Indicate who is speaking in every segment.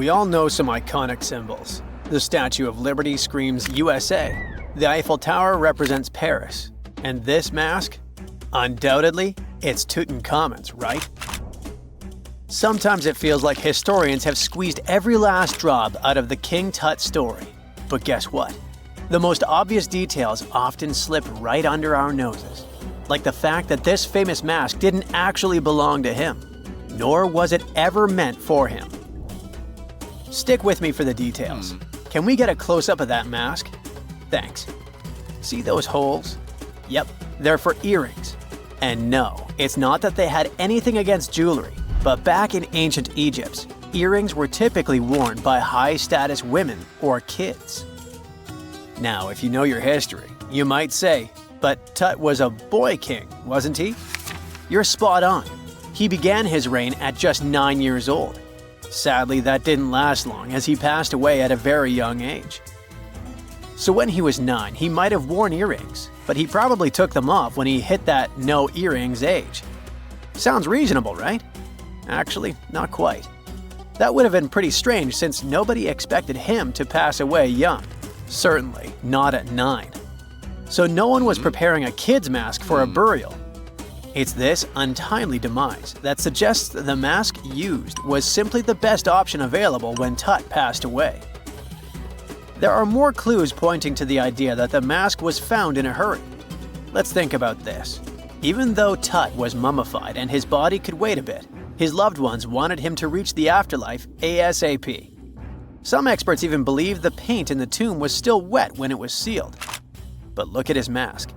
Speaker 1: We all know some iconic symbols. The Statue of Liberty screams USA. The Eiffel Tower represents Paris. And this mask? Undoubtedly, it's Tutankhamun's, right? Sometimes it feels like historians have squeezed every last drop out of the King Tut story. But guess what? The most obvious details often slip right under our noses. Like the fact that this famous mask didn't actually belong to him, nor was it ever meant for him. Stick with me for the details. Can we get a close-up of that mask? Thanks. See those holes? Yep, they're for earrings. And no, it's not that they had anything against jewelry, but back in ancient Egypt, earrings were typically worn by high-status women or kids. Now, if you know your history, you might say, but Tut was a boy king, wasn't he? You're spot on. He began his reign at just 9 years old. Sadly, that didn't last long as he passed away at a very young age. So when he was 9, he might have worn earrings, but he probably took them off when he hit that no earrings age. Sounds reasonable, right? Actually, not quite. That would have been pretty strange since nobody expected him to pass away young. Certainly not at 9. So no one was preparing a kid's mask for a burial. It's this untimely demise that suggests that the mask used was simply the best option available when Tut passed away. There are more clues pointing to the idea that the mask was found in a hurry. Let's think about this. Even though Tut was mummified and his body could wait a bit, his loved ones wanted him to reach the afterlife ASAP. Some experts even believe the paint in the tomb was still wet when it was sealed. But look at his mask.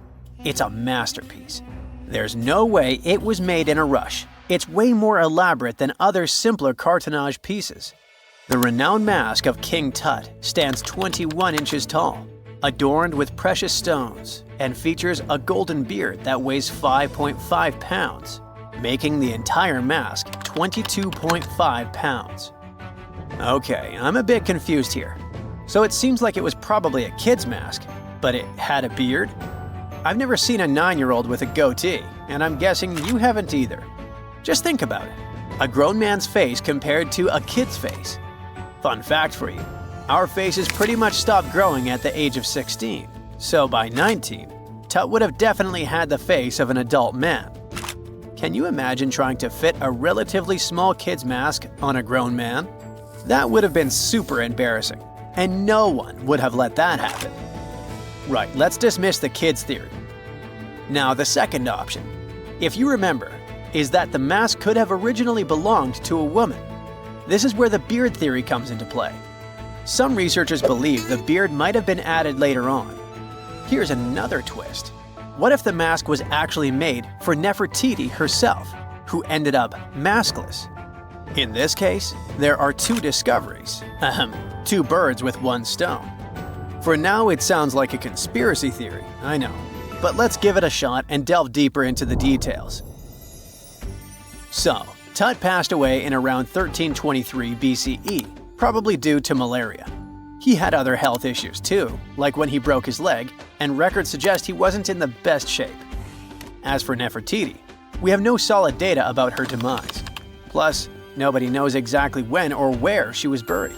Speaker 1: It's a masterpiece. There's no way it was made in a rush. It's way more elaborate than other simpler cartonnage pieces. The renowned mask of King Tut stands 21 inches tall, adorned with precious stones, and features a golden beard that weighs 5.5 pounds, making the entire mask 22.5 pounds. Okay, I'm a bit confused here. So it seems like it was probably a kid's mask, but it had a beard? I've never seen a 9-year-old with a goatee, and I'm guessing you haven't either. Just think about it. A grown man's face compared to a kid's face. Fun fact for you, our faces pretty much stopped growing at the age of 16, so by 19, Tut would have definitely had the face of an adult man. Can you imagine trying to fit a relatively small kid's mask on a grown man? That would have been super embarrassing, and no one would have let that happen. Right, let's dismiss the kids theory. Now, the second option, if you remember, is that the mask could have originally belonged to a woman. This is where the beard theory comes into play. Some researchers believe the beard might have been added later on. Here's another twist. What if the mask was actually made for Nefertiti herself, who ended up maskless? In this case, there are two discoveries. Two birds with one stone. For now, it sounds like a conspiracy theory, I know, but let's give it a shot and delve deeper into the details. So, Tut passed away in around 1323 BCE, probably due to malaria. He had other health issues too, like when he broke his leg, and records suggest he wasn't in the best shape. As for Nefertiti, we have no solid data about her demise. Plus, nobody knows exactly when or where she was buried.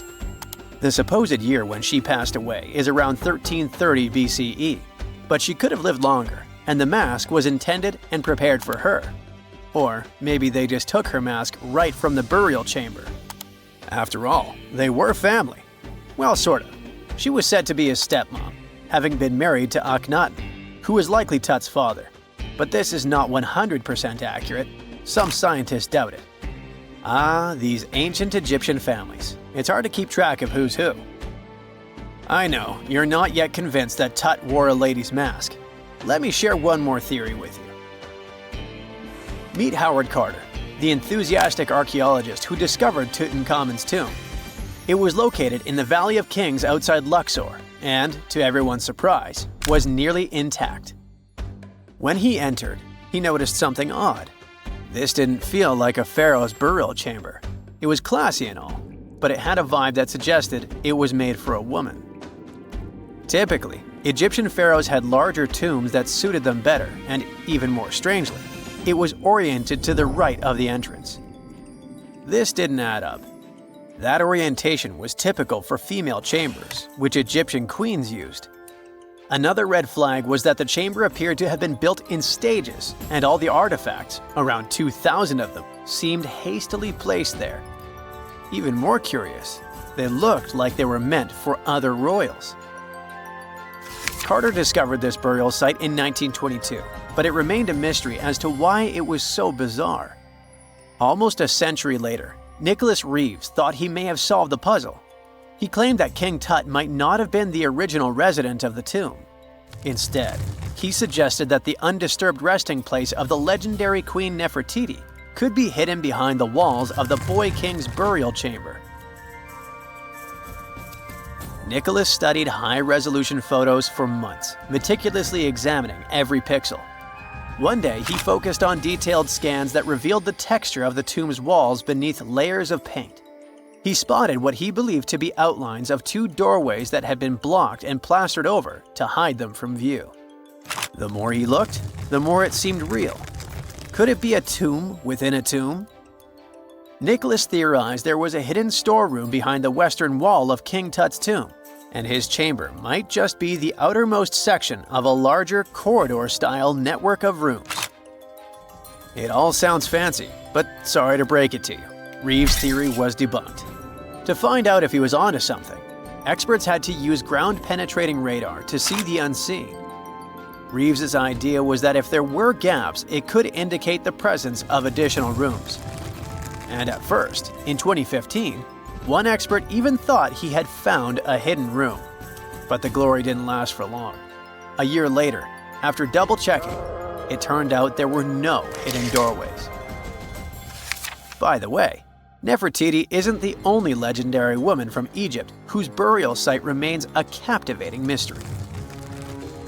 Speaker 1: The supposed year when she passed away is around 1330 BCE, but she could have lived longer, and the mask was intended and prepared for her. Or maybe they just took her mask right from the burial chamber. After all, they were family. Well, sort of. She was said to be his stepmom, having been married to Akhenaten, who was likely Tut's father. But this is not 100% accurate. Some scientists doubt it. Ah, these ancient Egyptian families. It's hard to keep track of who's who. I know, you're not yet convinced that Tut wore a lady's mask. Let me share one more theory with you. Meet Howard Carter, the enthusiastic archaeologist who discovered Tutankhamun's tomb. It was located in the Valley of Kings outside Luxor and, to everyone's surprise, was nearly intact. When he entered, he noticed something odd. This didn't feel like a pharaoh's burial chamber. It was classy and all, but it had a vibe that suggested it was made for a woman. Typically, Egyptian pharaohs had larger tombs that suited them better, and even more strangely, it was oriented to the right of the entrance. This didn't add up. That orientation was typical for female chambers, which Egyptian queens used. Another red flag was that the chamber appeared to have been built in stages, and all the artifacts, around 2,000 of them, seemed hastily placed there. Even more curious, they looked like they were meant for other royals. Carter discovered this burial site in 1922, but it remained a mystery as to why it was so bizarre. Almost a century later, Nicholas Reeves thought he may have solved the puzzle. He claimed that King Tut might not have been the original resident of the tomb. Instead, he suggested that the undisturbed resting place of the legendary Queen Nefertiti could be hidden behind the walls of the boy king's burial chamber. Nicholas studied high-resolution photos for months, meticulously examining every pixel. One day, he focused on detailed scans that revealed the texture of the tomb's walls beneath layers of paint. He spotted what he believed to be outlines of two doorways that had been blocked and plastered over to hide them from view. The more he looked, the more it seemed real. Could it be a tomb within a tomb? Nicholas theorized there was a hidden storeroom behind the western wall of King Tut's tomb, and his chamber might just be the outermost section of a larger corridor-style network of rooms. It all sounds fancy, but sorry to break it to you, Reeves' theory was debunked. To find out if he was onto something, experts had to use ground-penetrating radar to see the unseen. Reeves' idea was that if there were gaps, it could indicate the presence of additional rooms. And at first, in 2015, one expert even thought he had found a hidden room. But the glory didn't last for long. A year later, after double-checking, it turned out there were no hidden doorways. By the way, Nefertiti isn't the only legendary woman from Egypt whose burial site remains a captivating mystery.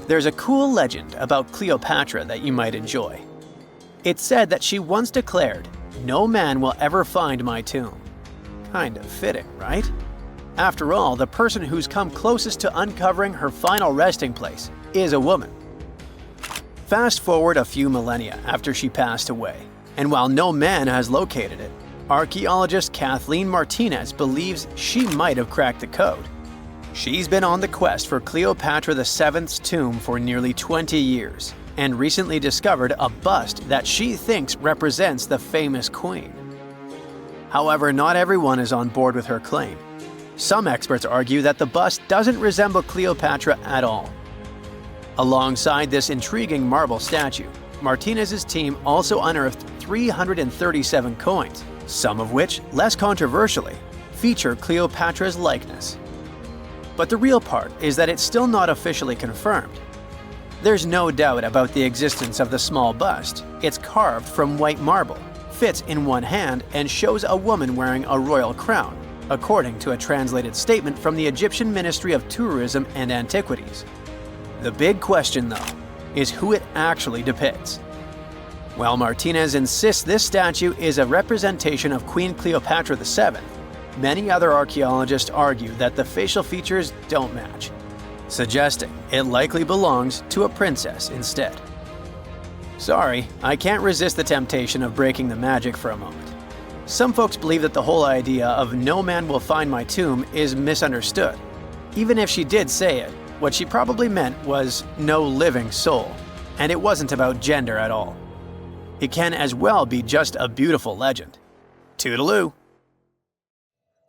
Speaker 1: There's a cool legend about Cleopatra that you might enjoy. It's said that she once declared, "No man will ever find my tomb." Kind of fitting, right? After all, the person who's come closest to uncovering her final resting place is a woman. Fast forward a few millennia after she passed away, and while no man has located it, archaeologist Kathleen Martinez believes she might have cracked the code. She's been on the quest for Cleopatra VII's tomb for nearly 20 years, and recently discovered a bust that she thinks represents the famous queen. However, not everyone is on board with her claim. Some experts argue that the bust doesn't resemble Cleopatra at all. Alongside this intriguing marble statue, Martinez's team also unearthed 337 coins, some of which, less controversially, feature Cleopatra's likeness. But the real part is that it's still not officially confirmed. There's no doubt about the existence of the small bust. It's carved from white marble, fits in one hand, and shows a woman wearing a royal crown, according to a translated statement from the Egyptian Ministry of Tourism and Antiquities. The big question, though, is who it actually depicts. While Martinez insists this statue is a representation of Queen Cleopatra VII, many other archaeologists argue that the facial features don't match, suggesting it likely belongs to a princess instead. Sorry, I can't resist the temptation of breaking the magic for a moment. Some folks believe that the whole idea of "no man will find my tomb" is misunderstood. Even if she did say it, what she probably meant was "no living soul," and it wasn't about gender at all. It can as well be just a beautiful legend. Toodaloo!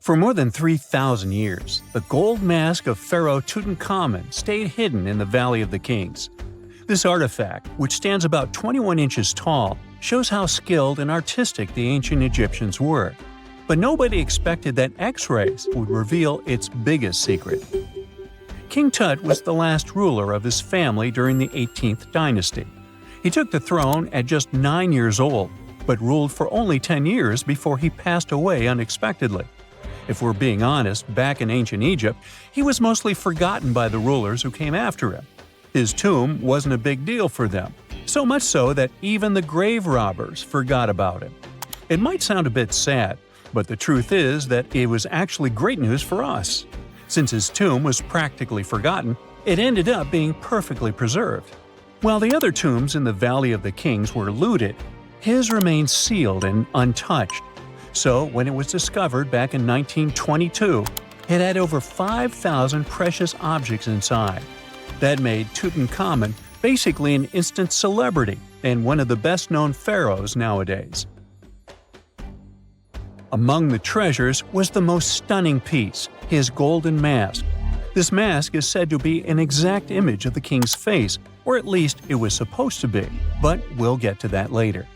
Speaker 2: For more than 3,000 years, the gold mask of Pharaoh Tutankhamun stayed hidden in the Valley of the Kings. This artifact, which stands about 21 inches tall, shows how skilled and artistic the ancient Egyptians were. But nobody expected that X-rays would reveal its biggest secret. King Tut was the last ruler of his family during the 18th dynasty. He took the throne at just 9 years old, but ruled for only 10 years before he passed away unexpectedly. If we're being honest, back in ancient Egypt, he was mostly forgotten by the rulers who came after him. His tomb wasn't a big deal for them, so much so that even the grave robbers forgot about him. It might sound a bit sad, but the truth is that it was actually great news for us. Since his tomb was practically forgotten, it ended up being perfectly preserved. While the other tombs in the Valley of the Kings were looted, his remained sealed and untouched. So, when it was discovered back in 1922, it had over 5,000 precious objects inside. That made Tutankhamun basically an instant celebrity and one of the best-known pharaohs nowadays. Among the treasures was the most stunning piece, his golden mask. This mask is said to be an exact image of the king's face, or at least it was supposed to be, but we'll get to that later.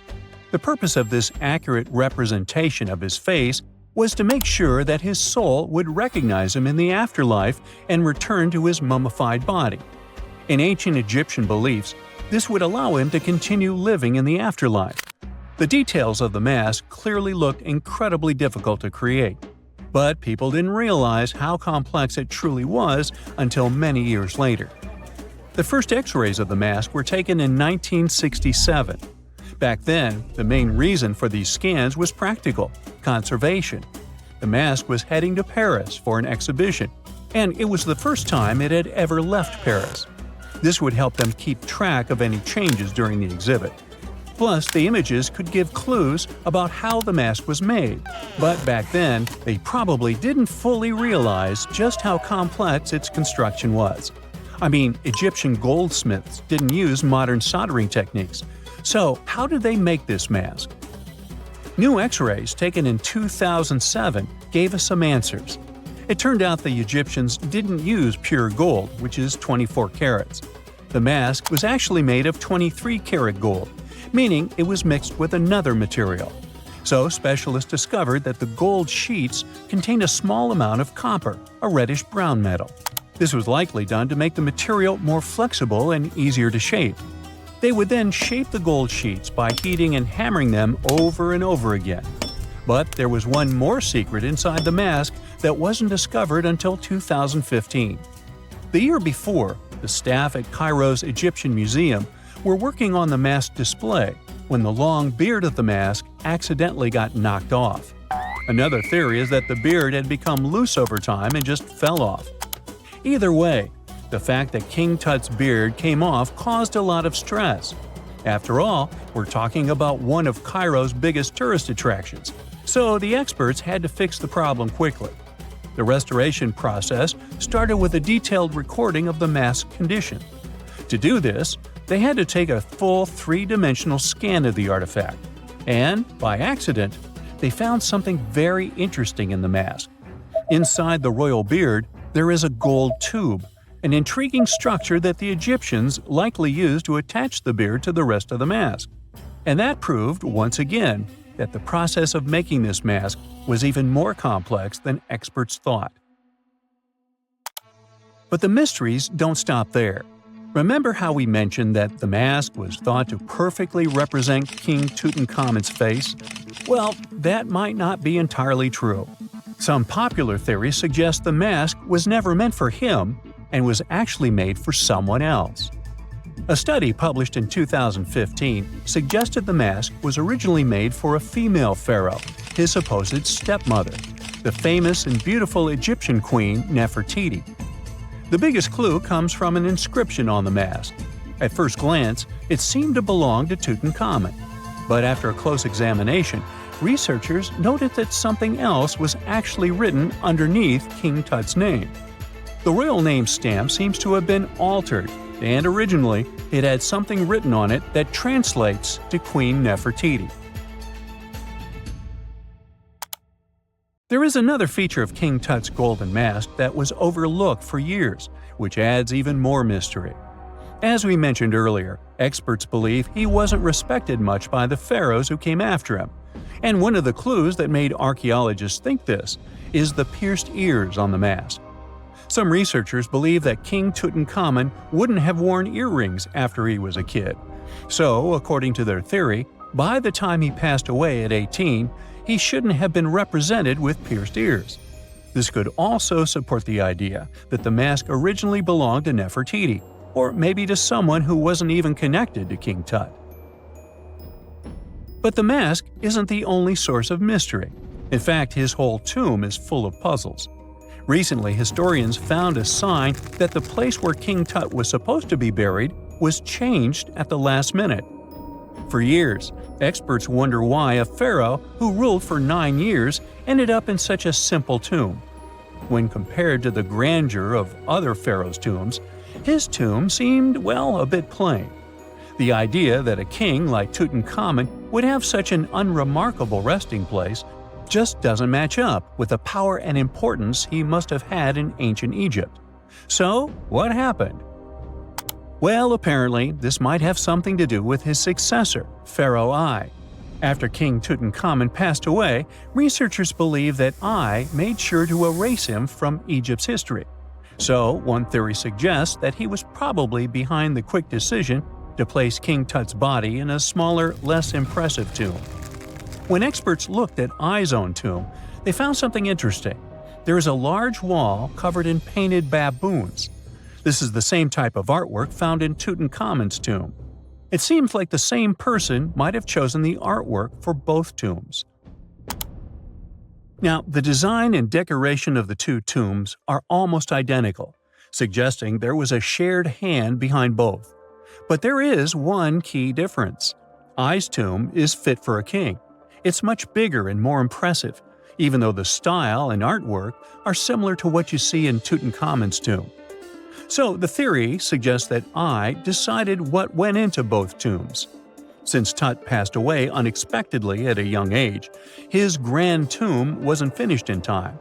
Speaker 2: The purpose of this accurate representation of his face was to make sure that his soul would recognize him in the afterlife and return to his mummified body. In ancient Egyptian beliefs, this would allow him to continue living in the afterlife. The details of the mask clearly looked incredibly difficult to create, but people didn't realize how complex it truly was until many years later. The first X-rays of the mask were taken in 1967. Back then, the main reason for these scans was practical – conservation. The mask was heading to Paris for an exhibition, and it was the first time it had ever left Paris. This would help them keep track of any changes during the exhibit. Plus, the images could give clues about how the mask was made. But back then, they probably didn't fully realize just how complex its construction was. I mean, Egyptian goldsmiths didn't use modern soldering techniques. So, how did they make this mask? New X-rays taken in 2007 gave us some answers. It turned out the Egyptians didn't use pure gold, which is 24 carats. The mask was actually made of 23-karat gold, meaning it was mixed with another material. So specialists discovered that the gold sheets contained a small amount of copper, a reddish-brown metal. This was likely done to make the material more flexible and easier to shape. They would then shape the gold sheets by heating and hammering them over and over again. But there was one more secret inside the mask that wasn't discovered until 2015. The year before, the staff at Cairo's Egyptian Museum were working on the mask display when the long beard of the mask accidentally got knocked off. Another theory is that the beard had become loose over time and just fell off. Either way, the fact that King Tut's beard came off caused a lot of stress. After all, we're talking about one of Cairo's biggest tourist attractions, so the experts had to fix the problem quickly. The restoration process started with a detailed recording of the mask's condition. To do this, they had to take a full three-dimensional scan of the artifact. And, by accident, they found something very interesting in the mask. Inside the royal beard, there is a gold tube, an intriguing structure that the Egyptians likely used to attach the beard to the rest of the mask. And that proved, once again, that the process of making this mask was even more complex than experts thought. But the mysteries don't stop there. Remember how we mentioned that the mask was thought to perfectly represent King Tutankhamun's face? Well, that might not be entirely true. Some popular theories suggest the mask was never meant for him and was actually made for someone else. A study published in 2015 suggested the mask was originally made for a female pharaoh, his supposed stepmother, the famous and beautiful Egyptian queen Nefertiti. The biggest clue comes from an inscription on the mask. At first glance, it seemed to belong to Tutankhamun. But after a close examination, researchers noted that something else was actually written underneath King Tut's name. The royal name stamp seems to have been altered, and originally it had something written on it that translates to Queen Nefertiti. There is another feature of King Tut's golden mask that was overlooked for years, which adds even more mystery. As we mentioned earlier, experts believe he wasn't respected much by the pharaohs who came after him. And one of the clues that made archaeologists think this is the pierced ears on the mask. Some researchers believe that King Tutankhamun wouldn't have worn earrings after he was a kid. So, according to their theory, by the time he passed away at 18, he shouldn't have been represented with pierced ears. This could also support the idea that the mask originally belonged to Nefertiti, or maybe to someone who wasn't even connected to King Tut. But the mask isn't the only source of mystery. In fact, his whole tomb is full of puzzles. Recently, historians found a sign that the place where King Tut was supposed to be buried was changed at the last minute. For years, experts wonder why a pharaoh who ruled for 9 years ended up in such a simple tomb. When compared to the grandeur of other pharaohs' tombs, his tomb seemed, well, a bit plain. The idea that a king like Tutankhamun would have such an unremarkable resting place just doesn't match up with the power and importance he must have had in ancient Egypt. So, what happened? Well, apparently, this might have something to do with his successor, Pharaoh I. After King Tutankhamun passed away, researchers believe that I made sure to erase him from Egypt's history. So, one theory suggests that he was probably behind the quick decision to place King Tut's body in a smaller, less impressive tomb. When experts looked at I's own tomb, they found something interesting. There is a large wall covered in painted baboons. This is the same type of artwork found in Tutankhamun's tomb. It seems like the same person might have chosen the artwork for both tombs. Now, the design and decoration of the two tombs are almost identical, suggesting there was a shared hand behind both. But there is one key difference. I's tomb is fit for a king. It's much bigger and more impressive, even though the style and artwork are similar to what you see in Tutankhamun's tomb. So the theory suggests that I decided what went into both tombs. Since Tut passed away unexpectedly at a young age, his grand tomb wasn't finished in time.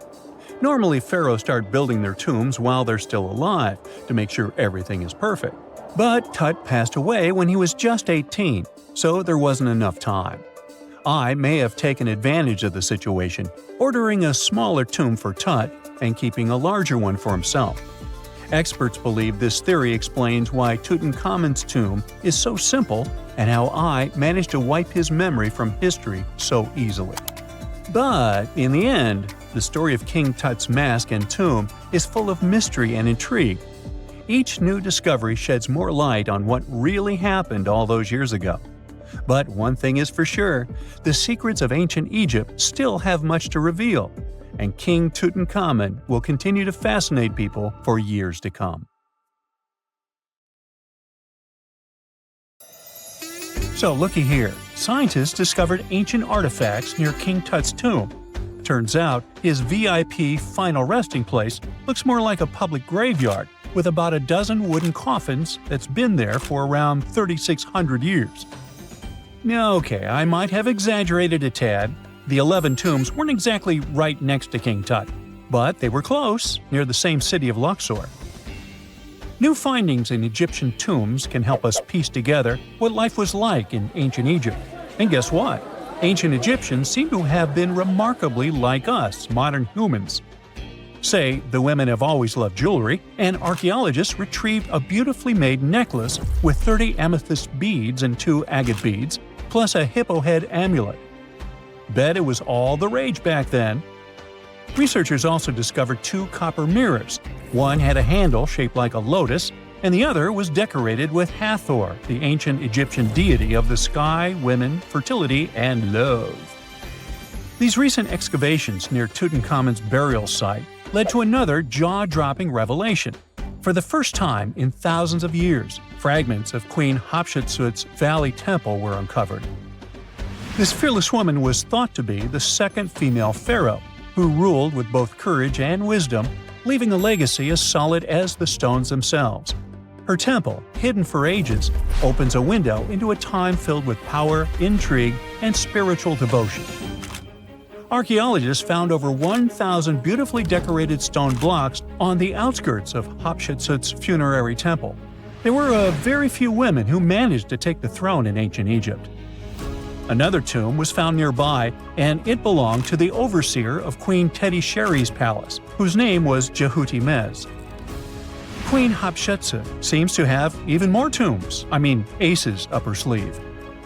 Speaker 2: Normally, pharaohs start building their tombs while they're still alive to make sure everything is perfect. But Tut passed away when he was just 18, so there wasn't enough time. I may have taken advantage of the situation, ordering a smaller tomb for Tut and keeping a larger one for himself. Experts believe this theory explains why Tutankhamun's tomb is so simple and how I managed to wipe his memory from history so easily. But in the end, the story of King Tut's mask and tomb is full of mystery and intrigue. Each new discovery sheds more light on what really happened all those years ago. But one thing is for sure, the secrets of ancient Egypt still have much to reveal, and King Tutankhamun will continue to fascinate people for years to come. So looky here, scientists discovered ancient artifacts near King Tut's tomb. Turns out, his VIP final resting place looks more like a public graveyard with about a dozen wooden coffins that's been there for around 3,600 years. Okay, I might have exaggerated a tad. The 11 tombs weren't exactly right next to King Tut, but they were close, near the same city of Luxor. New findings in Egyptian tombs can help us piece together what life was like in ancient Egypt. And guess what? Ancient Egyptians seem to have been remarkably like us, modern humans. Say, the women have always loved jewelry, and archaeologists retrieved a beautifully made necklace with 30 amethyst beads and 2 agate beads, plus a hippo head amulet. Bet it was all the rage back then. Researchers also discovered 2 copper mirrors. One had a handle shaped like a lotus, and the other was decorated with Hathor, the ancient Egyptian deity of the sky, women, fertility, and love. These recent excavations near Tutankhamun's burial site led to another jaw-dropping revelation. For the first time in thousands of years, fragments of Queen Hatshepsut's Valley Temple were uncovered. This fearless woman was thought to be the second female pharaoh, who ruled with both courage and wisdom, leaving a legacy as solid as the stones themselves. Her temple, hidden for ages, opens a window into a time filled with power, intrigue, and spiritual devotion. Archaeologists found over 1,000 beautifully decorated stone blocks on the outskirts of Hatshepsut's funerary temple. There were very few women who managed to take the throne in ancient Egypt. Another tomb was found nearby, and it belonged to the overseer of Queen Teti Sheri's palace, whose name was Jehuti-Mez. Queen Hatshepsut seems to have even more tombs, aces up her sleeve.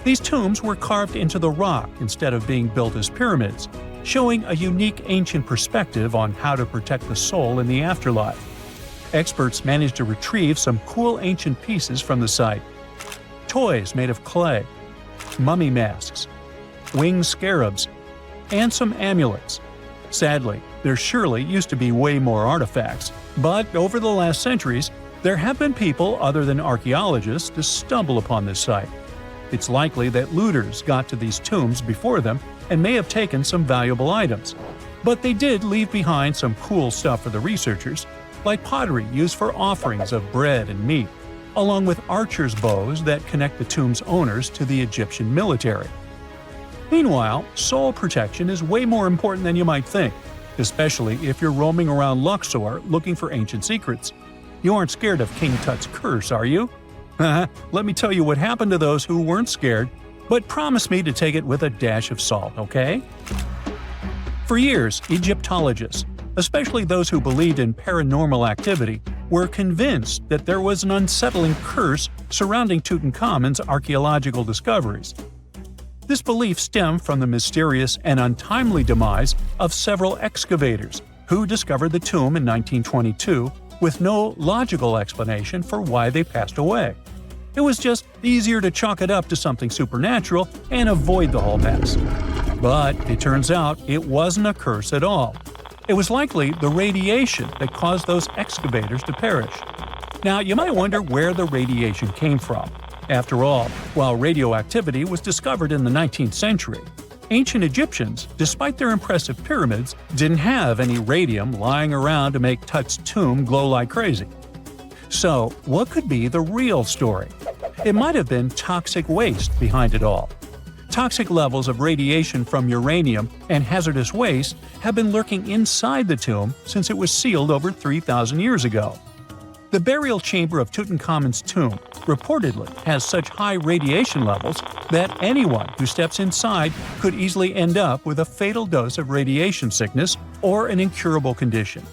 Speaker 2: These tombs were carved into the rock instead of being built as pyramids, showing a unique ancient perspective on how to protect the soul in the afterlife. Experts managed to retrieve some cool ancient pieces from the site. Toys made of clay, mummy masks, winged scarabs, and some amulets. Sadly, there surely used to be way more artifacts, but over the last centuries, there have been people other than archaeologists to stumble upon this site. It's likely that looters got to these tombs before them and may have taken some valuable items. But they did leave behind some cool stuff for the researchers, like pottery used for offerings of bread and meat, along with archers' bows that connect the tomb's owners to the Egyptian military. Meanwhile, soul protection is way more important than you might think, especially if you're roaming around Luxor looking for ancient secrets. You aren't scared of King Tut's curse, are you? Let me tell you what happened to those who weren't scared, but promise me to take it with a dash of salt, okay? For years, Egyptologists, especially those who believed in paranormal activity, were convinced that there was an unsettling curse surrounding Tutankhamun's archaeological discoveries. This belief stemmed from the mysterious and untimely demise of several excavators who discovered the tomb in 1922 with no logical explanation for why they passed away. It was just easier to chalk it up to something supernatural and avoid the whole mess. But it turns out it wasn't a curse at all. It was likely the radiation that caused those excavators to perish. Now, you might wonder where the radiation came from. After all, while radioactivity was discovered in the 19th century, ancient Egyptians, despite their impressive pyramids, didn't have any radium lying around to make Tut's tomb glow like crazy. So, what could be the real story? It might have been toxic waste behind it all. Toxic levels of radiation from uranium and hazardous waste have been lurking inside the tomb since it was sealed over 3,000 years ago. The burial chamber of Tutankhamun's tomb reportedly has such high radiation levels that anyone who steps inside could easily end up with a fatal dose of radiation sickness or an incurable condition.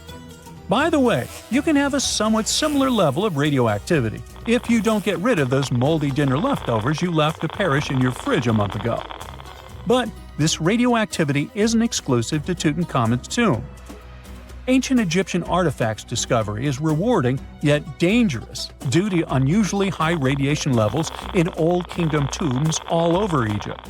Speaker 2: By the way, you can have a somewhat similar level of radioactivity if you don't get rid of those moldy dinner leftovers you left to perish in your fridge a month ago. But this radioactivity isn't exclusive to Tutankhamun's tomb. Ancient Egyptian artifacts discovery is rewarding yet dangerous due to unusually high radiation levels in Old Kingdom tombs all over Egypt.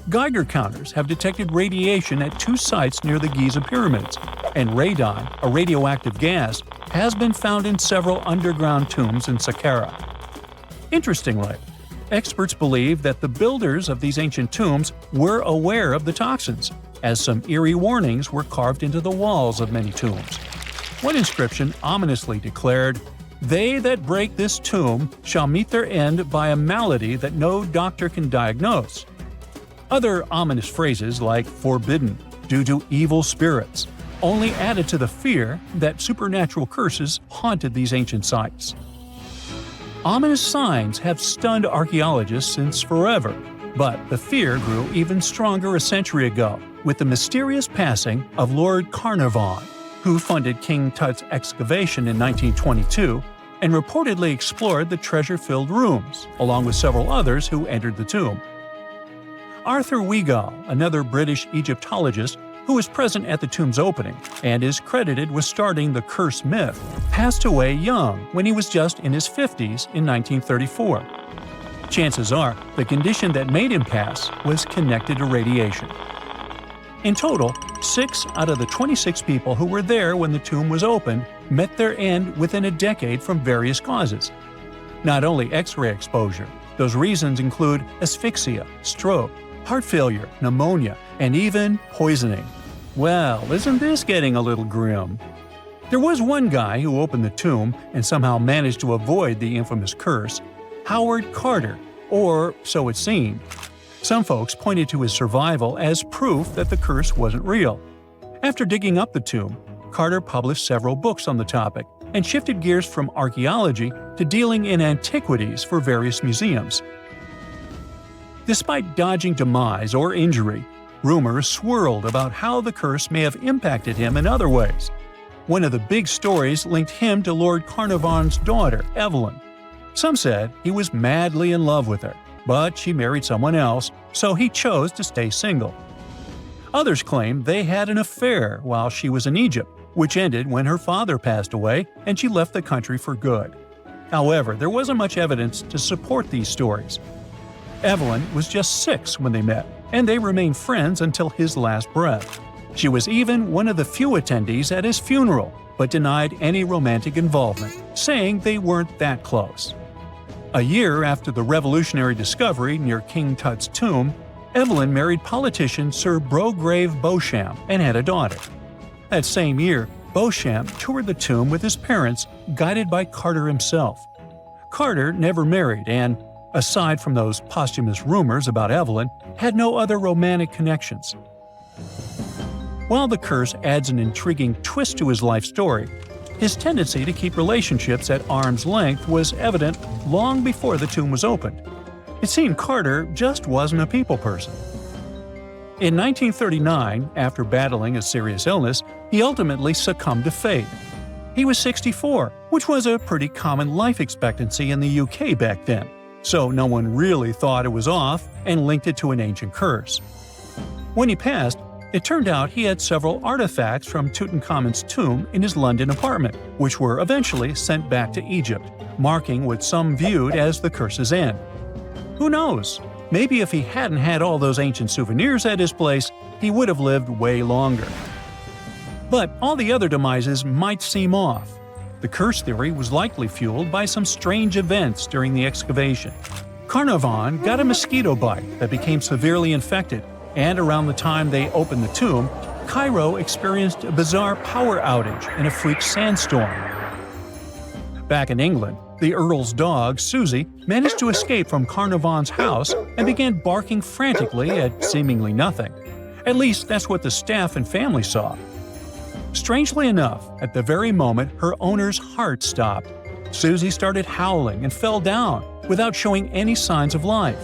Speaker 2: Geiger counters have detected radiation at 2 sites near the Giza pyramids, and radon, a radioactive gas, has been found in several underground tombs in Saqqara. Interestingly, experts believe that the builders of these ancient tombs were aware of the toxins, as some eerie warnings were carved into the walls of many tombs. One inscription ominously declared, "They that break this tomb shall meet their end by a malady that no doctor can diagnose." Other ominous phrases like "forbidden," "due to evil spirits," only added to the fear that supernatural curses haunted these ancient sites. Ominous signs have stunned archaeologists since forever, but the fear grew even stronger a century ago with the mysterious passing of Lord Carnarvon, who funded King Tut's excavation in 1922 and reportedly explored the treasure-filled rooms, along with several others who entered the tomb. Arthur Weigall, another British Egyptologist who was present at the tomb's opening and is credited with starting the curse myth, passed away young when he was just in his 50s in 1934. Chances are the condition that made him pass was connected to radiation. In total, 6 out of the 26 people who were there when the tomb was opened met their end within a decade from various causes. Not only X-ray exposure, those reasons include asphyxia, stroke, heart failure, pneumonia, and even poisoning. Well, isn't this getting a little grim? There was one guy who opened the tomb and somehow managed to avoid the infamous curse, Howard Carter, or so it seemed. Some folks pointed to his survival as proof that the curse wasn't real. After digging up the tomb, Carter published several books on the topic and shifted gears from archaeology to dealing in antiquities for various museums. Despite dodging demise or injury, rumors swirled about how the curse may have impacted him in other ways. One of the big stories linked him to Lord Carnarvon's daughter, Evelyn. Some said he was madly in love with her, but she married someone else, so he chose to stay single. Others claimed they had an affair while she was in Egypt, which ended when her father passed away and she left the country for good. However, there wasn't much evidence to support these stories. Evelyn was just 6 when they met, and they remained friends until his last breath. She was even one of the few attendees at his funeral, but denied any romantic involvement, saying they weren't that close. A year after the revolutionary discovery near King Tut's tomb, Evelyn married politician Sir Brograve Beauchamp and had a daughter. That same year, Beauchamp toured the tomb with his parents, guided by Carter himself. Carter never married and, aside from those posthumous rumors about Evelyn, had no other romantic connections. While the curse adds an intriguing twist to his life story, his tendency to keep relationships at arm's length was evident long before the tomb was opened. It seemed Carter just wasn't a people person. In 1939, after battling a serious illness, he ultimately succumbed to fate. He was 64, which was a pretty common life expectancy in the UK back then, so no one really thought it was off and linked it to an ancient curse. When he passed, it turned out he had several artifacts from Tutankhamun's tomb in his London apartment, which were eventually sent back to Egypt, marking what some viewed as the curse's end. Who knows? Maybe if he hadn't had all those ancient souvenirs at his place, he would have lived way longer. But all the other demises might seem off. The curse theory was likely fueled by some strange events during the excavation. Carnarvon got a mosquito bite that became severely infected, and around the time they opened the tomb, Cairo experienced a bizarre power outage and a freak sandstorm. Back in England, the Earl's dog, Susie, managed to escape from Carnarvon's house and began barking frantically at seemingly nothing. At least that's what the staff and family saw. Strangely enough, at the very moment her owner's heart stopped, Susie started howling and fell down without showing any signs of life.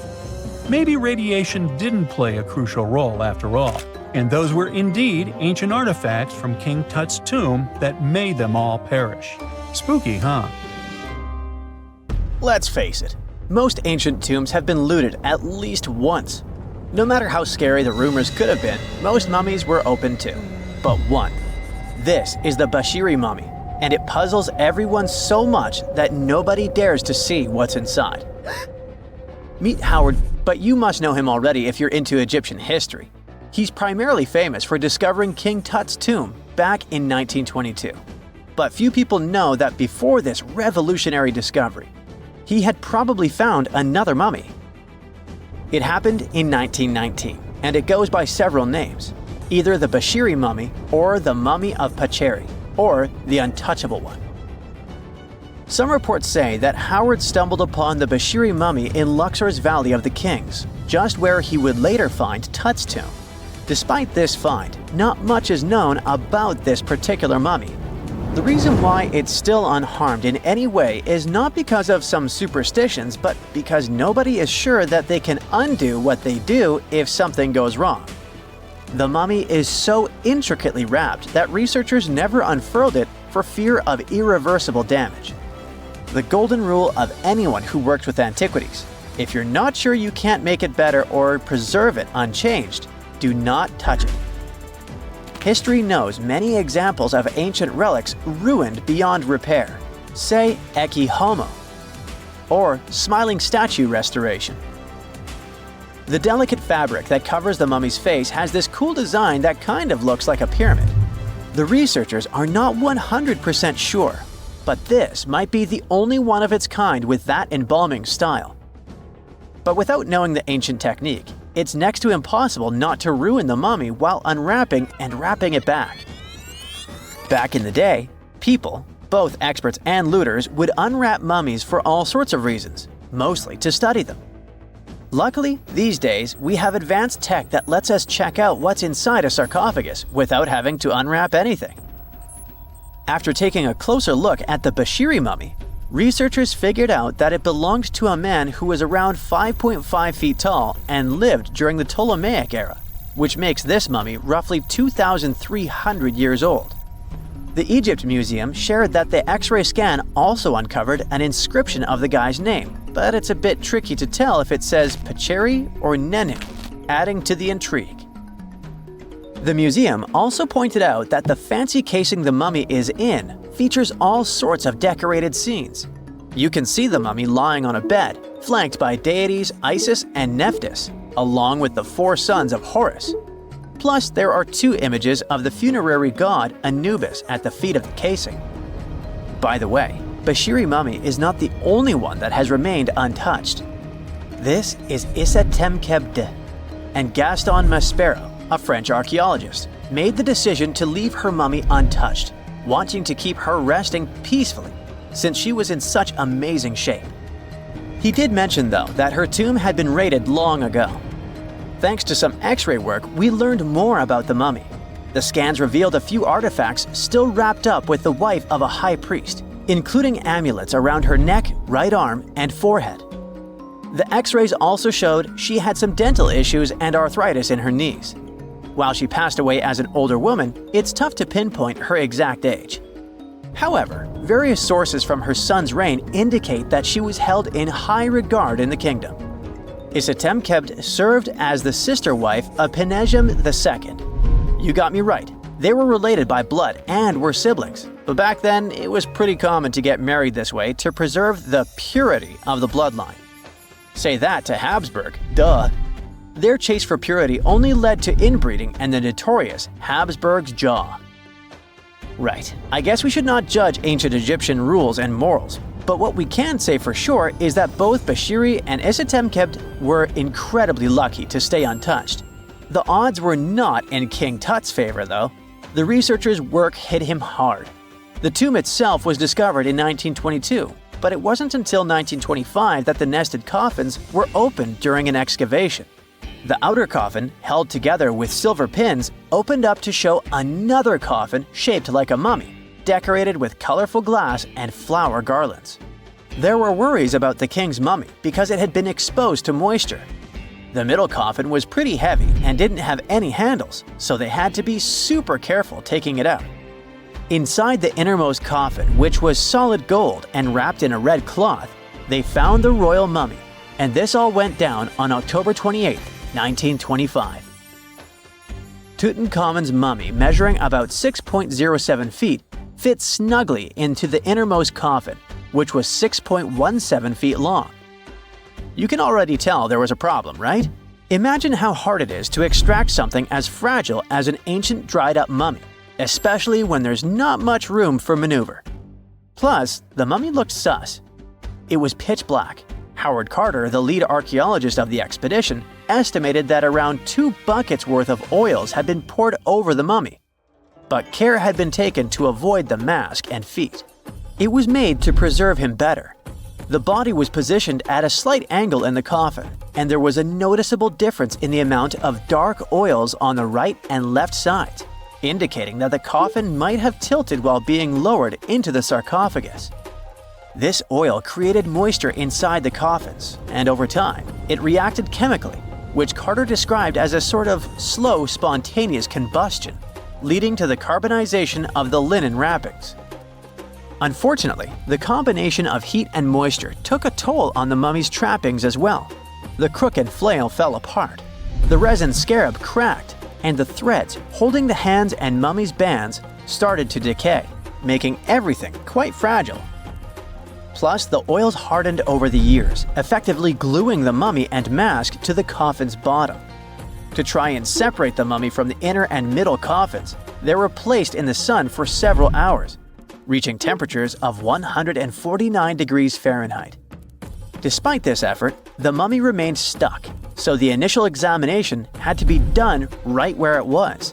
Speaker 2: Maybe radiation didn't play a crucial role after all, and those were indeed ancient artifacts from King Tut's tomb that made them all perish. Spooky, huh?
Speaker 1: Let's face it, most ancient tombs have been looted at least once. No matter how scary the rumors could have been, most mummies were opened too. But one. This is the Bashiri mummy, and it puzzles everyone so much that nobody dares to see what's inside. Meet Howard, but you must know him already if you're into Egyptian history. He's primarily famous for discovering King Tut's tomb back in 1922. But few people know that before this revolutionary discovery, he had probably found another mummy. It happened in 1919, and it goes by several names, either the Bashiri mummy or the Mummy of Pacheri, or the Untouchable One. Some reports say that Howard stumbled upon the Bashiri mummy in Luxor's Valley of the Kings, just where he would later find Tut's tomb. Despite this find, not much is known about this particular mummy. The reason why it's still unharmed in any way is not because of some superstitions, but because nobody is sure that they can undo what they do if something goes wrong. The mummy is so intricately wrapped that researchers never unfurled it for fear of irreversible damage. The golden rule of anyone who worked with antiquities: if you're not sure you can't make it better or preserve it unchanged, do not touch it. History knows many examples of ancient relics ruined beyond repair, say Ecce Homo, or smiling statue restoration. The delicate fabric that covers the mummy's face has this cool design that kind of looks like a pyramid. The researchers are not 100% sure, but this might be the only one of its kind with that embalming style. But without knowing the ancient technique, it's next to impossible not to ruin the mummy while unwrapping and wrapping it back. Back in the day, people, both experts and looters, would unwrap mummies for all sorts of reasons, mostly to study them. Luckily, these days, we have advanced tech that lets us check out what's inside a sarcophagus without having to unwrap anything. After taking a closer look at the Bashiri mummy, researchers figured out that it belonged to a man who was around 5.5 feet tall and lived during the Ptolemaic era, which makes this mummy roughly 2,300 years old. The Egypt Museum shared that the X-ray scan also uncovered an inscription of the guy's name, but it's a bit tricky to tell if it says Pacheri or Nenu, adding to the intrigue. The museum also pointed out that the fancy casing the mummy is in features all sorts of decorated scenes. You can see the mummy lying on a bed, flanked by deities Isis and Nephthys, along with the 4 sons of Horus. Plus, there are 2 images of the funerary god Anubis at the feet of the casing. By the way, Bashiri mummy is not the only one that has remained untouched. This is Issa Temkebde, and Gaston Maspero, a French archaeologist, made the decision to leave her mummy untouched, wanting to keep her resting peacefully since she was in such amazing shape. He did mention, though, that her tomb had been raided long ago. Thanks to some X-ray work, we learned more about the mummy. The scans revealed a few artifacts still wrapped up with the wife of a high priest, including amulets around her neck, right arm, and forehead. The X-rays also showed she had some dental issues and arthritis in her knees. While she passed away as an older woman, it's tough to pinpoint her exact age. However, various sources from her son's reign indicate that she was held in high regard in the kingdom. Isitemkebd served as the sister wife of Penejam II. You got me right, they were related by blood and were siblings, but back then it was pretty common to get married this way to preserve the purity of the bloodline. Say that to Habsburg, duh. Their chase for purity only led to inbreeding and the notorious Habsburg's jaw. Right, I guess we should not judge ancient Egyptian rules and morals, but what we can say for sure is that both Bashiri and Isitemkebd were incredibly lucky to stay untouched. The odds were not in King Tut's favor, though. The researchers' work hit him hard. The tomb itself was discovered in 1922, but it wasn't until 1925 that the nested coffins were opened during an excavation. The outer coffin, held together with silver pins, opened up to show another coffin shaped like a mummy, decorated with colorful glass and flower garlands. There were worries about the king's mummy because it had been exposed to moisture. The middle coffin was pretty heavy and didn't have any handles, so they had to be super careful taking it out. Inside the innermost coffin, which was solid gold and wrapped in a red cloth, they found the royal mummy, and this all went down on October 28, 1925. Tutankhamun's mummy, measuring about 6.07 feet, fit snugly into the innermost coffin, which was 6.17 feet long. You can already tell there was a problem, right? Imagine how hard it is to extract something as fragile as an ancient dried-up mummy, especially when there's not much room for maneuver. Plus, the mummy looked sus. It was pitch black. Howard Carter, the lead archaeologist of the expedition, estimated that around 2 buckets worth of oils had been poured over the mummy. But care had been taken to avoid the mask and feet. It was made to preserve him better. The body was positioned at a slight angle in the coffin, and there was a noticeable difference in the amount of dark oils on the right and left sides, indicating that the coffin might have tilted while being lowered into the sarcophagus. This oil created moisture inside the coffins, and over time, it reacted chemically, which Carter described as a sort of slow, spontaneous combustion, leading to the carbonization of the linen wrappings. Unfortunately, the combination of heat and moisture took a toll on the mummy's trappings as well. The crook and flail fell apart, the resin scarab cracked, and the threads holding the hands and mummy's bands started to decay, making everything quite fragile. Plus, the oils hardened over the years, effectively gluing the mummy and mask to the coffin's bottom. To try and separate the mummy from the inner and middle coffins, they were placed in the sun for several hours, reaching temperatures of 149 degrees Fahrenheit. Despite this effort, the mummy remained stuck, so the initial examination had to be done right where it was.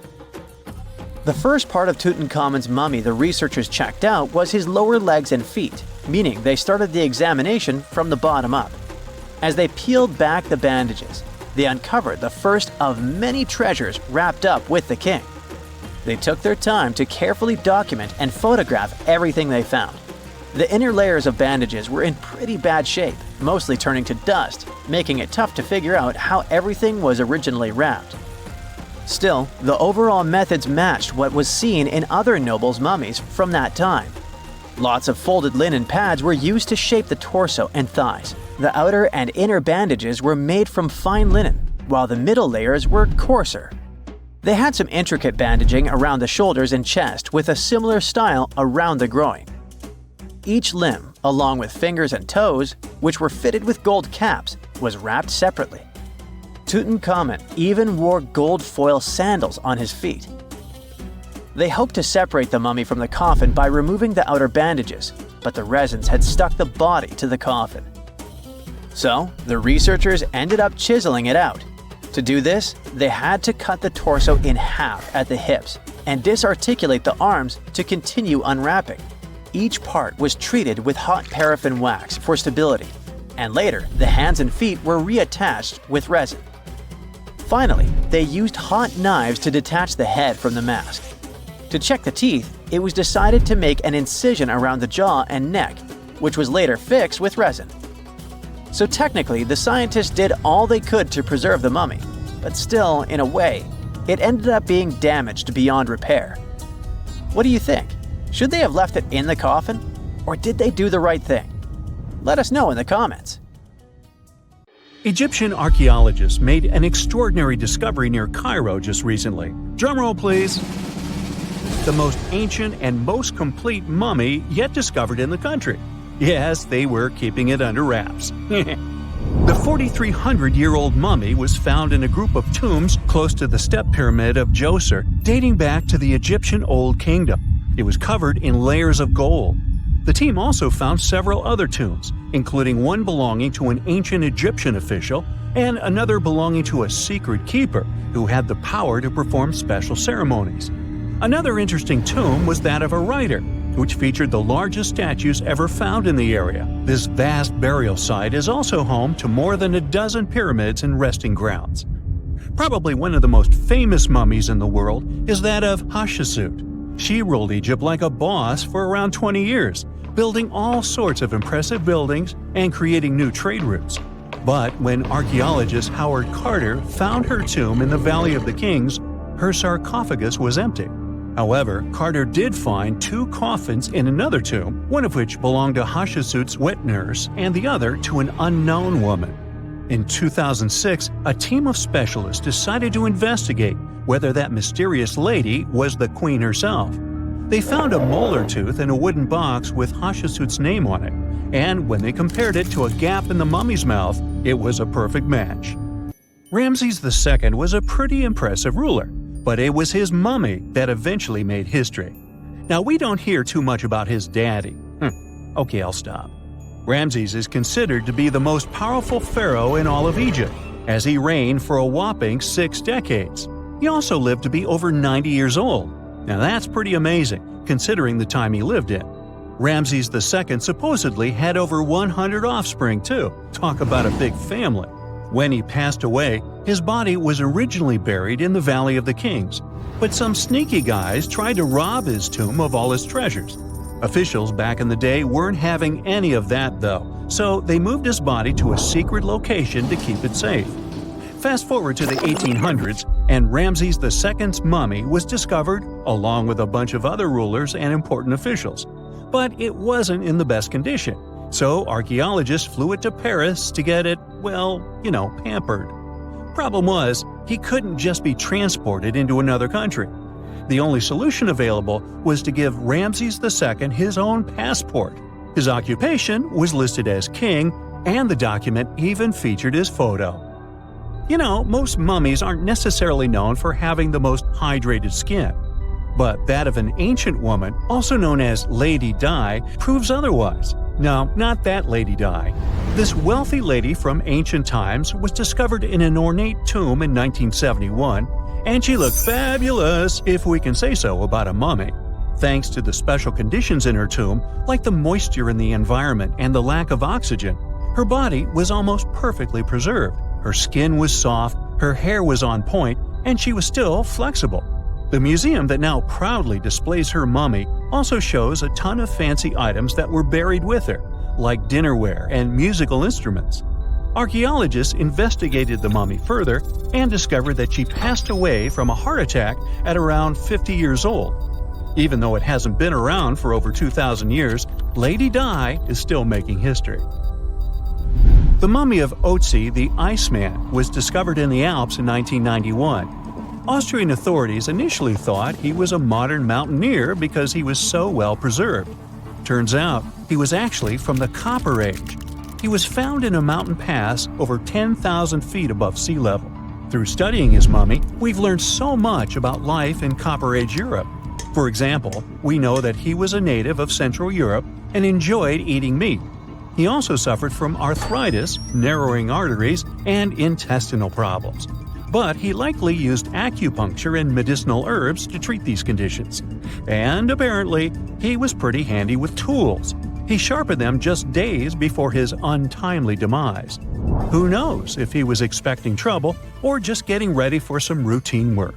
Speaker 1: The first part of Tutankhamun's mummy the researchers checked out was his lower legs and feet, meaning they started the examination from the bottom up. As they peeled back the bandages, they uncovered the first of many treasures wrapped up with the king. They took their time to carefully document and photograph everything they found. The inner layers of bandages were in pretty bad shape, mostly turning to dust, making it tough to figure out how everything was originally wrapped. Still, the overall methods matched what was seen in other nobles' mummies from that time. Lots of folded linen pads were used to shape the torso and thighs. The outer and inner bandages were made from fine linen, while the middle layers were coarser. They had some intricate bandaging around the shoulders and chest with a similar style around the groin. Each limb, along with fingers and toes, which were fitted with gold caps, was wrapped separately. Tutankhamun even wore gold foil sandals on his feet. They hoped to separate the mummy from the coffin by removing the outer bandages, but the resins had stuck the body to the coffin. So, the researchers ended up chiseling it out. To do this, they had to cut the torso in half at the hips and disarticulate the arms to continue unwrapping. Each part was treated with hot paraffin wax for stability, and later the hands and feet were reattached with resin. Finally, they used hot knives to detach the head from the mask. To check the teeth, it was decided to make an incision around the jaw and neck, which was later fixed with resin. So technically, the scientists did all they could to preserve the mummy, but still, in a way, it ended up being damaged beyond repair. What do you think? Should they have left it in the coffin? Or did they do the right thing? Let us know in the comments.
Speaker 2: Egyptian archaeologists made an extraordinary discovery near Cairo just recently. Drumroll, please. The most ancient and most complete mummy yet discovered in the country. Yes, they were keeping it under wraps. The 4,300-year-old mummy was found in a group of tombs close to the step pyramid of Djoser, dating back to the Egyptian Old Kingdom. It was covered in layers of gold. The team also found several other tombs, including one belonging to an ancient Egyptian official and another belonging to a secret keeper who had the power to perform special ceremonies. Another interesting tomb was that of a writer, which featured the largest statues ever found in the area. This vast burial site is also home to more than a dozen pyramids and resting grounds. Probably one of the most famous mummies in the world is that of Hatshepsut. She ruled Egypt like a boss for around 20 years, building all sorts of impressive buildings and creating new trade routes. But when archaeologist Howard Carter found her tomb in the Valley of the Kings, her sarcophagus was empty. However, Carter did find two coffins in another tomb, one of which belonged to Hatshepsut's wet nurse and the other to an unknown woman. In 2006, a team of specialists decided to investigate whether that mysterious lady was the queen herself. They found a molar tooth in a wooden box with Hatshepsut's name on it, and when they compared it to a gap in the mummy's mouth, it was a perfect match. Ramses II was a pretty impressive ruler, but it was his mummy that eventually made history. Now, we don't hear too much about his daddy. Okay, I'll stop. Ramses is considered to be the most powerful pharaoh in all of Egypt, as he reigned for a whopping 6 decades. He also lived to be over 90 years old. Now that's pretty amazing, considering the time he lived in. Ramses II supposedly had over 100 offspring too. Talk about a big family. When he passed away, his body was originally buried in the Valley of the Kings, but some sneaky guys tried to rob his tomb of all his treasures. Officials back in the day weren't having any of that though, so they moved his body to a secret location to keep it safe. Fast forward to the 1800s, and Ramses II's mummy was discovered along with a bunch of other rulers and important officials. But it wasn't in the best condition, so archaeologists flew it to Paris to get it, pampered. Problem was, he couldn't just be transported into another country. The only solution available was to give Ramses II his own passport. His occupation was listed as king, and the document even featured his photo. Most mummies aren't necessarily known for having the most hydrated skin. But that of an ancient woman, also known as Lady Di, proves otherwise. No, not that Lady Di. This wealthy lady from ancient times was discovered in an ornate tomb in 1971, and she looked fabulous, if we can say so about a mummy. Thanks to the special conditions in her tomb, like the moisture in the environment and the lack of oxygen, her body was almost perfectly preserved. Her skin was soft, her hair was on point, and she was still flexible. The museum that now proudly displays her mummy also shows a ton of fancy items that were buried with her, like dinnerware and musical instruments. Archaeologists investigated the mummy further and discovered that she passed away from a heart attack at around 50 years old. Even though it hasn't been around for over 2,000 years, Lady Di is still making history. The mummy of Otzi the Iceman was discovered in the Alps in 1991. Austrian authorities initially thought he was a modern mountaineer because he was so well preserved. Turns out, he was actually from the Copper Age. He was found in a mountain pass over 10,000 feet above sea level. Through studying his mummy, we've learned so much about life in Copper Age Europe. For example, we know that he was a native of Central Europe and enjoyed eating meat. He also suffered from arthritis, narrowing arteries, and intestinal problems. But he likely used acupuncture and medicinal herbs to treat these conditions. And apparently, he was pretty handy with tools. He sharpened them just days before his untimely demise. Who knows if he was expecting trouble or just getting ready for some routine work.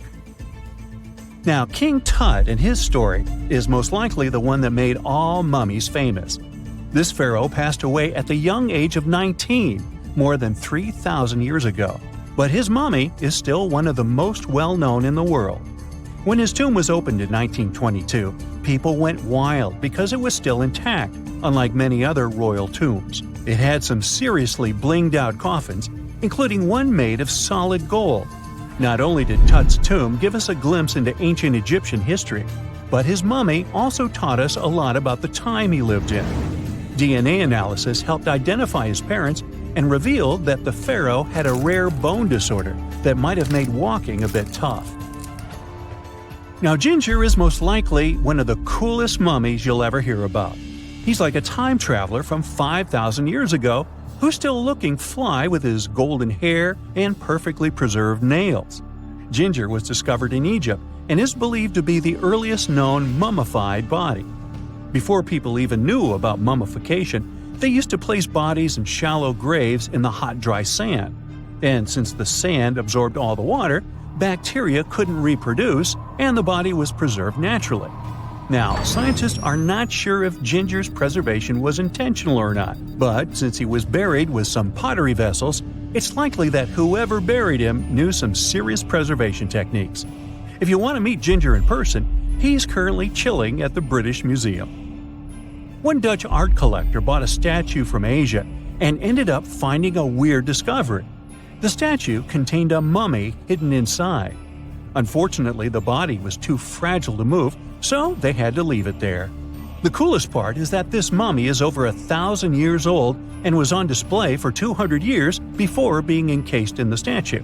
Speaker 2: Now, King Tut and his story is most likely the one that made all mummies famous. This pharaoh passed away at the young age of 19, more than 3,000 years ago. But his mummy is still one of the most well-known in the world. When his tomb was opened in 1922, people went wild because it was still intact, unlike many other royal tombs. It had some seriously blinged-out coffins, including one made of solid gold. Not only did Tut's tomb give us a glimpse into ancient Egyptian history, but his mummy also taught us a lot about the time he lived in. DNA analysis helped identify his parents and revealed that the pharaoh had a rare bone disorder that might have made walking a bit tough. Now, Ginger is most likely one of the coolest mummies you'll ever hear about. He's like a time traveler from 5,000 years ago who's still looking fly with his golden hair and perfectly preserved nails. Ginger was discovered in Egypt and is believed to be the earliest known mummified body. Before people even knew about mummification, they used to place bodies in shallow graves in the hot, dry sand. And since the sand absorbed all the water, bacteria couldn't reproduce and the body was preserved naturally. Now, scientists are not sure if Ginger's preservation was intentional or not, but since he was buried with some pottery vessels, it's likely that whoever buried him knew some serious preservation techniques. If you want to meet Ginger in person, he's currently chilling at the British Museum. One Dutch art collector bought a statue from Asia and ended up finding a weird discovery. The statue contained a mummy hidden inside. Unfortunately, the body was too fragile to move, so they had to leave it there. The coolest part is that this mummy is over 1,000 years old and was on display for 200 years before being encased in the statue.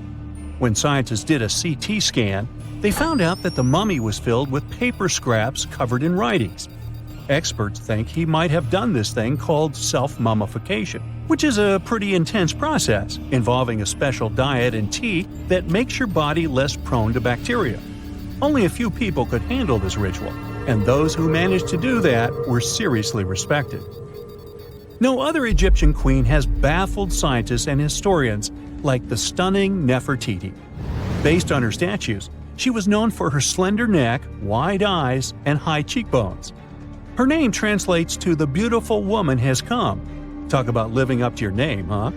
Speaker 2: When scientists did a CT scan, they found out that the mummy was filled with paper scraps covered in writings. Experts think he might have done this thing called self-mummification, which is a pretty intense process involving a special diet and tea that makes your body less prone to bacteria. Only a few people could handle this ritual, and those who managed to do that were seriously respected. No other Egyptian queen has baffled scientists and historians like the stunning Nefertiti. Based on her statues, she was known for her slender neck, wide eyes, and high cheekbones. Her name translates to "the beautiful woman has come." Talk about living up to your name, huh?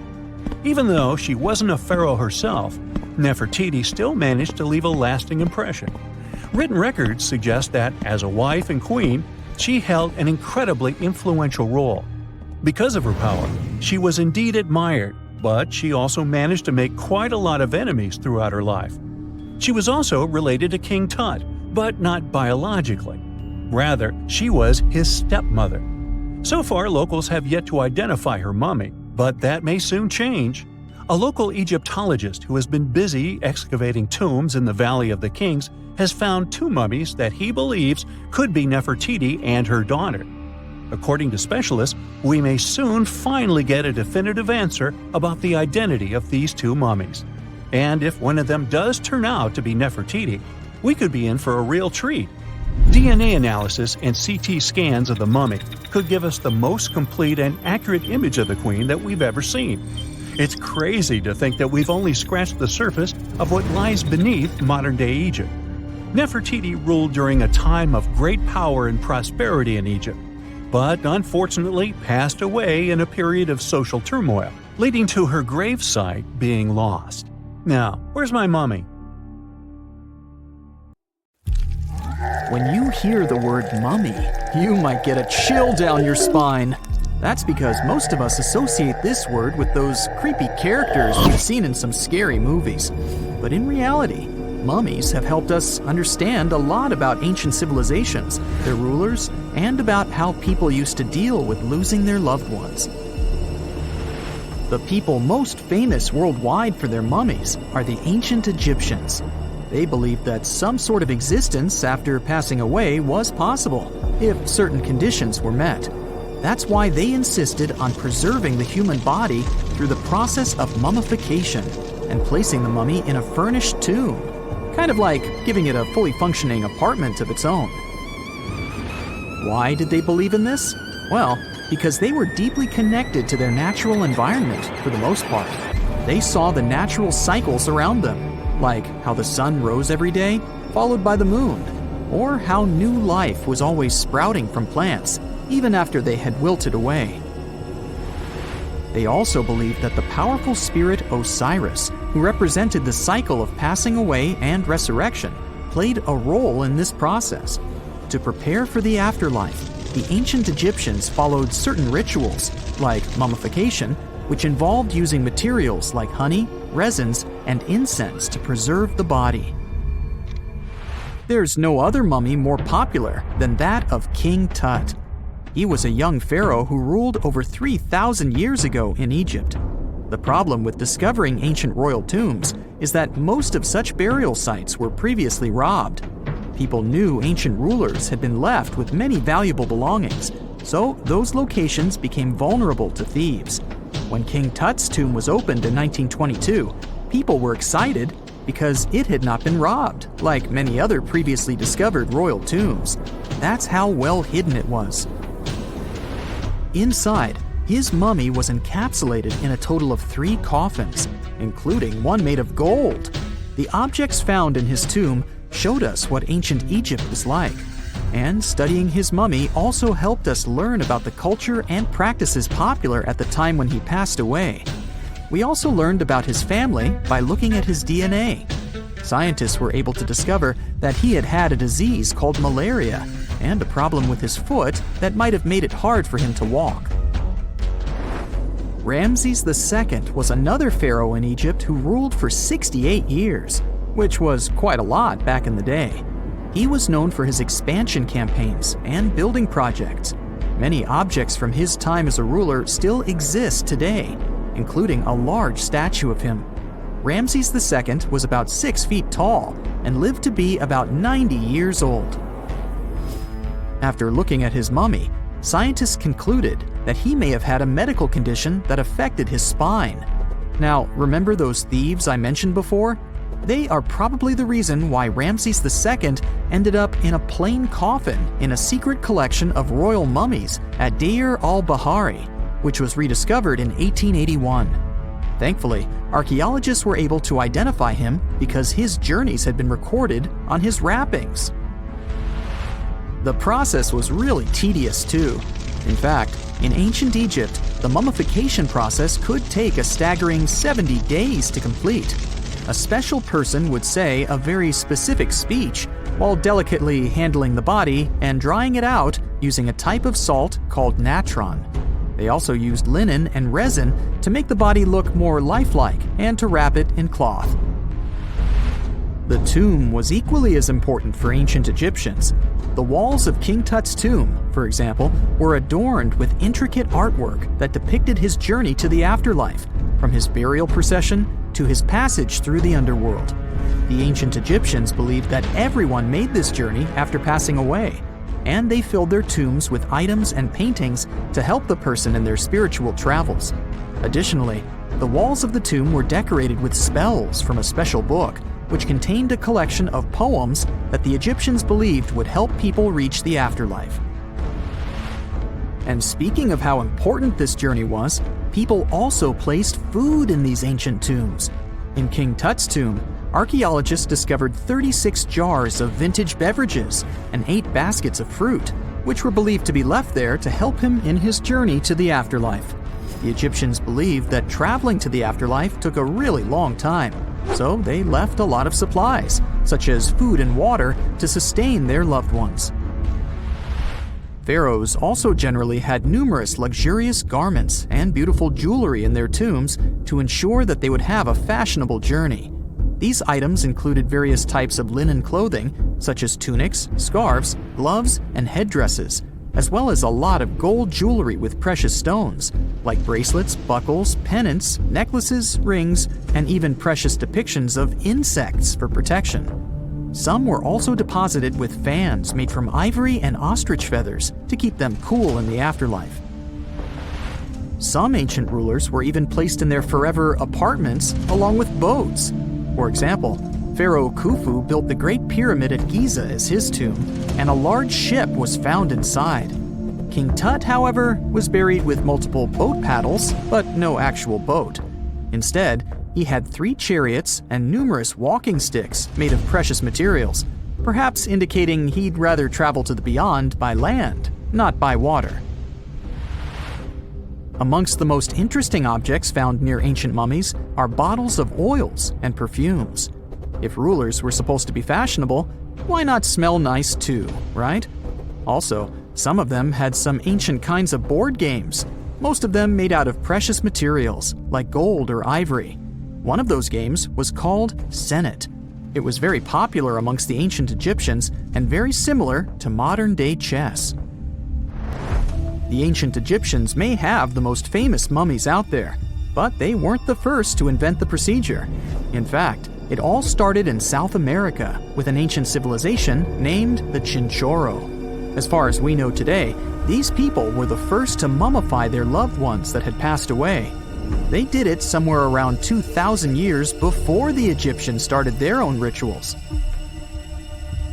Speaker 2: Even though she wasn't a pharaoh herself, Nefertiti still managed to leave a lasting impression. Written records suggest that, as a wife and queen, she held an incredibly influential role. Because of her power, she was indeed admired, but she also managed to make quite a lot of enemies throughout her life. She was also related to King Tut, but not biologically. Rather, she was his stepmother. So far, locals have yet to identify her mummy, but that may soon change. A local Egyptologist who has been busy excavating tombs in the Valley of the Kings has found two mummies that he believes could be Nefertiti and her daughter. According to specialists, we may soon finally get a definitive answer about the identity of these two mummies. And if one of them does turn out to be Nefertiti, we could be in for a real treat. DNA analysis and CT scans of the mummy could give us the most complete and accurate image of the queen that we've ever seen. It's crazy to think that we've only scratched the surface of what lies beneath modern-day Egypt. Nefertiti ruled during a time of great power and prosperity in Egypt, but unfortunately passed away in a period of social turmoil, leading to her gravesite being lost. Now, where's my mummy?
Speaker 3: When you hear the word mummy, you might get a chill down your spine. That's because most of us associate this word with those creepy characters we've seen in some scary movies. But in reality, mummies have helped us understand a lot about ancient civilizations, their rulers, and about how people used to deal with losing their loved ones. The people most famous worldwide for their mummies are the ancient Egyptians. They believed that some sort of existence after passing away was possible, if certain conditions were met. That's why they insisted on preserving the human body through the process of mummification and placing the mummy in a furnished tomb, kind of like giving it a fully functioning apartment of its own. Why did they believe in this? Well, because they were deeply connected to their natural environment for the most part. They saw the natural cycles around them, like how the sun rose every day, followed by the moon, or how new life was always sprouting from plants, even after they had wilted away. They also believed that the powerful spirit Osiris, who represented the cycle of passing away and resurrection, played a role in this process. To prepare for the afterlife, the ancient Egyptians followed certain rituals, like mummification, which involved using materials like honey, resins, and incense to preserve the body. There's no other mummy more popular than that of King Tut. He was a young pharaoh who ruled over 3,000 years ago in Egypt. The problem with discovering ancient royal tombs is that most of such burial sites were previously robbed. People knew ancient rulers had been left with many valuable belongings, so those locations became vulnerable to thieves. When King Tut's tomb was opened in 1922, people were excited because it had not been robbed, like many other previously discovered royal tombs. That's how well hidden it was. Inside, his mummy was encapsulated in a total of 3 coffins, including one made of gold. The objects found in his tomb showed us what ancient Egypt was like, and studying his mummy also helped us learn about the culture and practices popular at the time when he passed away. We also learned about his family by looking at his DNA. Scientists were able to discover that he had had a disease called malaria and a problem with his foot that might have made it hard for him to walk. Ramses II was another pharaoh in Egypt who ruled for 68 years, which was quite a lot back in the day. He was known for his expansion campaigns and building projects. Many objects from his time as a ruler still exist today, including a large statue of him. Ramses II was about 6 feet tall and lived to be about 90 years old. After looking at his mummy, scientists concluded that he may have had a medical condition that affected his spine. Now, remember those thieves I mentioned before? They are probably the reason why Ramses II ended up in a plain coffin in a secret collection of royal mummies at Deir al-Bahari, which was rediscovered in 1881. Thankfully, archaeologists were able to identify him because his journeys had been recorded on his wrappings. The process was really tedious too. In fact, in ancient Egypt, the mummification process could take a staggering 70 days to complete. A special person would say a very specific speech while delicately handling the body and drying it out using a type of salt called natron. They also used linen and resin to make the body look more lifelike and to wrap it in cloth. The tomb was equally as important for ancient Egyptians. The walls of King Tut's tomb, for example, were adorned with intricate artwork that depicted his journey to the afterlife, from his burial procession to his passage through the underworld. The ancient Egyptians believed that everyone made this journey after passing away, and they filled their tombs with items and paintings to help the person in their spiritual travels. Additionally, the walls of the tomb were decorated with spells from a special book, which contained a collection of poems that the Egyptians believed would help people reach the afterlife. And speaking of how important this journey was, people also placed food in these ancient tombs. In King Tut's tomb, archaeologists discovered 36 jars of vintage beverages and 8 baskets of fruit, which were believed to be left there to help him in his journey to the afterlife. The Egyptians believed that traveling to the afterlife took a really long time, so they left a lot of supplies, such as food and water, to sustain their loved ones. Pharaohs also generally had numerous luxurious garments and beautiful jewelry in their tombs to ensure that they would have a fashionable journey. These items included various types of linen clothing, such as tunics, scarves, gloves, and headdresses, as well as a lot of gold jewelry with precious stones, like bracelets, buckles, pendants, necklaces, rings, and even precious depictions of insects for protection. Some were also deposited with fans made from ivory and ostrich feathers to keep them cool in the afterlife. Some ancient rulers were even placed in their forever apartments along with boats. For example, Pharaoh Khufu built the Great Pyramid at Giza as his tomb, and a large ship was found inside. King Tut, however, was buried with multiple boat paddles, but no actual boat. Instead, he had 3 chariots and numerous walking sticks made of precious materials, perhaps indicating he'd rather travel to the beyond by land, not by water. Amongst the most interesting objects found near ancient mummies are bottles of oils and perfumes. If rulers were supposed to be fashionable, why not smell nice too, right? Also, some of them had some ancient kinds of board games, most of them made out of precious materials like gold or ivory. One of those games was called Senet. It was very popular amongst the ancient Egyptians and very similar to modern-day chess. The ancient Egyptians may have the most famous mummies out there, but they weren't the first to invent the procedure. In fact, it all started in South America with an ancient civilization named the Chinchorro. As far as we know today, these people were the first to mummify their loved ones that had passed away. They did it somewhere around 2,000 years before the Egyptians started their own rituals.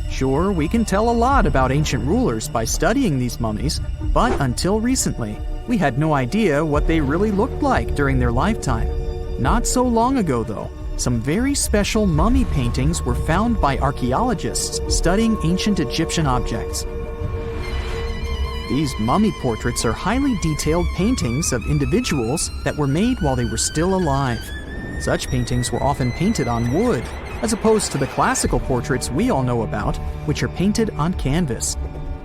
Speaker 3: Sure, we can tell a lot about ancient rulers by studying these mummies, but until recently, we had no idea what they really looked like during their lifetime. Not so long ago, though, some very special mummy paintings were found by archaeologists studying ancient Egyptian objects. These mummy portraits are highly detailed paintings of individuals that were made while they were still alive. Such paintings were often painted on wood, as opposed to the classical portraits we all know about, which are painted on canvas.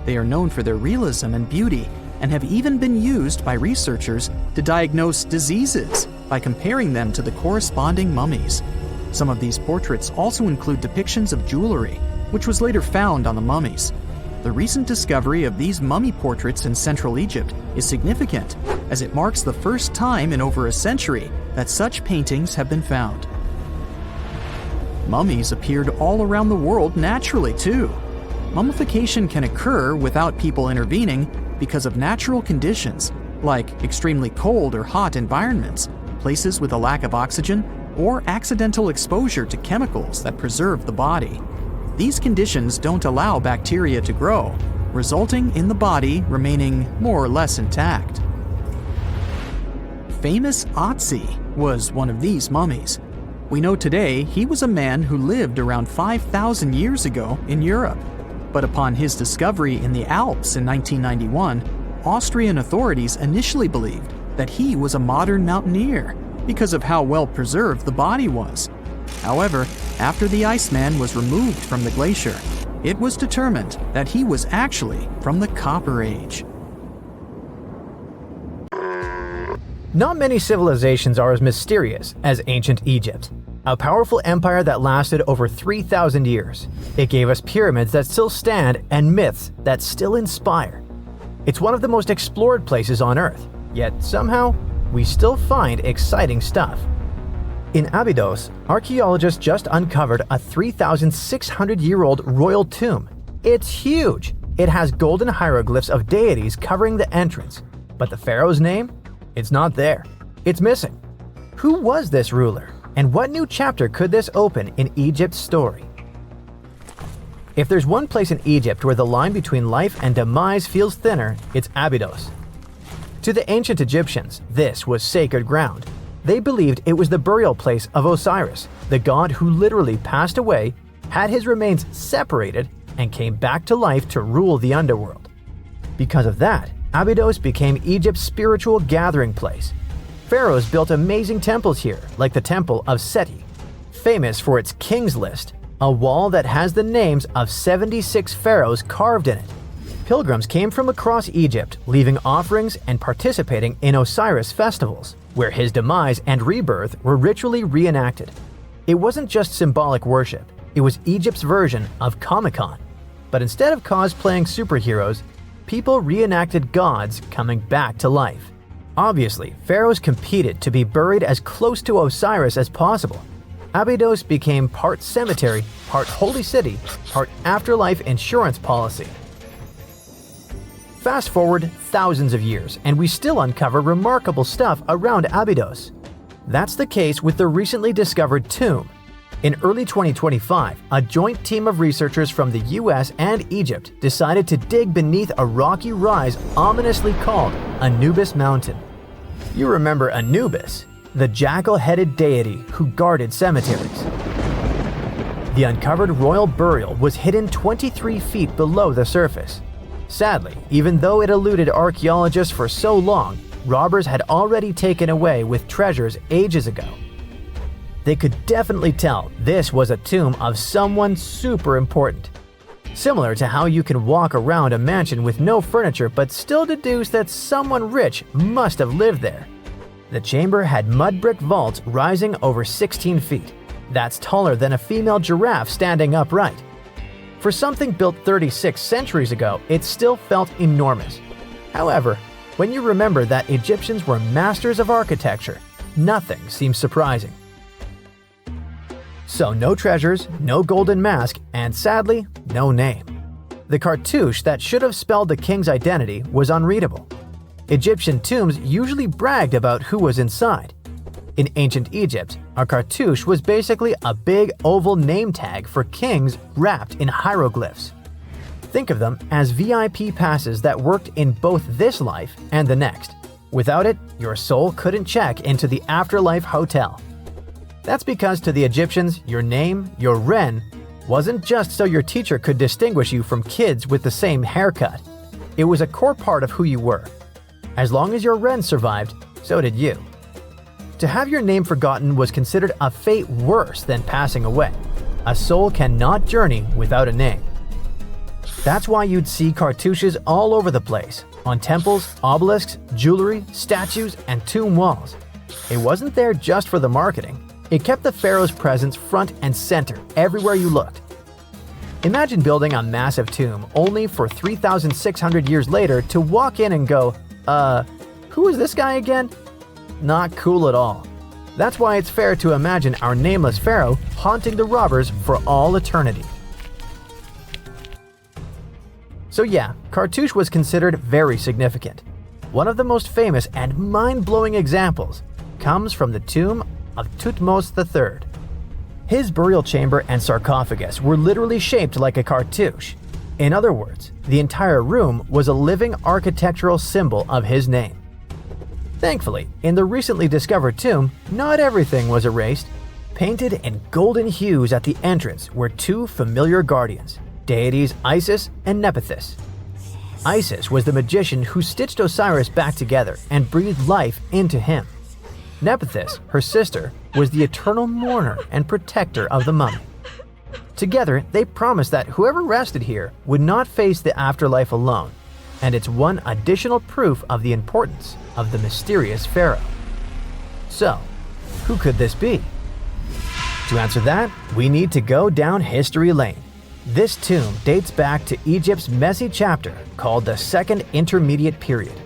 Speaker 3: They are known for their realism and beauty, and have even been used by researchers to diagnose diseases by comparing them to the corresponding mummies. Some of these portraits also include depictions of jewelry, which was later found on the mummies. The recent discovery of these mummy portraits in Central Egypt is significant, as it marks the first time in over a century that such paintings have been found. Mummies appeared all around the world naturally, too. Mummification can occur without people intervening because of natural conditions, like extremely cold or hot environments, places with a lack of oxygen, or accidental exposure to chemicals that preserve the body. These conditions don't allow bacteria to grow, resulting in the body remaining more or less intact. Famous Otzi was one of these mummies. We know today he was a man who lived around 5,000 years ago in Europe. But upon his discovery in the Alps in 1991, Austrian authorities initially believed that he was a modern mountaineer because of how well preserved the body was. However, after the Iceman was removed from the glacier, it was determined that he was actually from the Copper Age.
Speaker 1: Not many civilizations are as mysterious as ancient Egypt, a powerful empire that lasted over 3,000 years. It gave us pyramids that still stand and myths that still inspire. It's one of the most explored places on Earth, yet somehow we still find exciting stuff. In Abydos, archaeologists just uncovered a 3,600-year-old royal tomb. It's huge! It has golden hieroglyphs of deities covering the entrance, but the pharaoh's name? It's not there. It's missing. Who was this ruler, and what new chapter could this open in Egypt's story? If there's one place in Egypt where the line between life and demise feels thinner, it's Abydos. To the ancient Egyptians, this was sacred ground. They believed it was the burial place of Osiris, the god who literally passed away, had his remains separated, and came back to life to rule the underworld. Because of that, Abydos became Egypt's spiritual gathering place. Pharaohs built amazing temples here, like the Temple of Seti, famous for its King's List, a wall that has the names of 76 pharaohs carved in it. Pilgrims came from across Egypt, leaving offerings and participating in Osiris festivals, where his demise and rebirth were ritually reenacted. It wasn't just symbolic worship, it was Egypt's version of Comic-Con. But instead of cosplaying superheroes,
Speaker 4: people reenacted gods coming back to life. Obviously, pharaohs competed to be buried as close to Osiris as possible. Abydos became part cemetery, part holy city, part afterlife insurance policy. Fast forward thousands of years, and we still uncover remarkable stuff around Abydos. That's the case with the recently discovered tomb. In early 2025, a joint team of researchers from the US and Egypt decided to dig beneath a rocky rise ominously called Anubis Mountain. You remember Anubis, the jackal-headed deity who guarded cemeteries. The uncovered royal burial was hidden 23 feet below the surface. Sadly, even though it eluded archaeologists for so long, robbers had already taken away with treasures ages ago. They could definitely tell this was a tomb of someone super important. Similar to how you can walk around a mansion with no furniture but still deduce that someone rich must have lived there. The chamber had mud brick vaults rising over 16 feet. That's taller than a female giraffe standing upright. For something built 36 centuries ago, it still felt enormous. However, when you remember that Egyptians were masters of architecture, nothing seems surprising. So no treasures, no golden mask, and sadly, no name. The cartouche that should have spelled the king's identity was unreadable. Egyptian tombs usually bragged about who was inside. In ancient Egypt, a cartouche was basically a big oval name tag for kings wrapped in hieroglyphs. Think of them as VIP passes that worked in both this life and the next. Without it, your soul couldn't check into the afterlife hotel. That's because to the Egyptians, your name, your ren, wasn't just so your teacher could distinguish you from kids with the same haircut. It was a core part of who you were. As long as your ren survived, so did you. To have your name forgotten was considered a fate worse than passing away. A soul cannot journey without a name. That's why you'd see cartouches all over the place, on temples, obelisks, jewelry, statues, and tomb walls. It wasn't there just for the marketing. It kept the pharaoh's presence front and center everywhere you looked. Imagine building a massive tomb only for 3,600 years later to walk in and go, who is this guy again? Not cool at all. That's why it's fair to imagine our nameless pharaoh haunting the robbers for all eternity. So yeah, cartouche was considered very significant. One of the most famous and mind-blowing examples comes from the tomb of Thutmose III. His burial chamber and sarcophagus were literally shaped like a cartouche. In other words, the entire room was a living architectural symbol of his name. Thankfully, in the recently discovered tomb, not everything was erased. Painted in golden hues at the entrance were two familiar guardians, deities Isis and Nephthys. Isis was the magician who stitched Osiris back together and breathed life into him. Nephthys, her sister, was the eternal mourner and protector of the mummy. Together, they promised that whoever rested here would not face the afterlife alone, and it's one additional proof of the importance of the mysterious pharaoh. So, who could this be? To answer that, we need to go down history lane. This tomb dates back to Egypt's messy chapter called the Second Intermediate Period.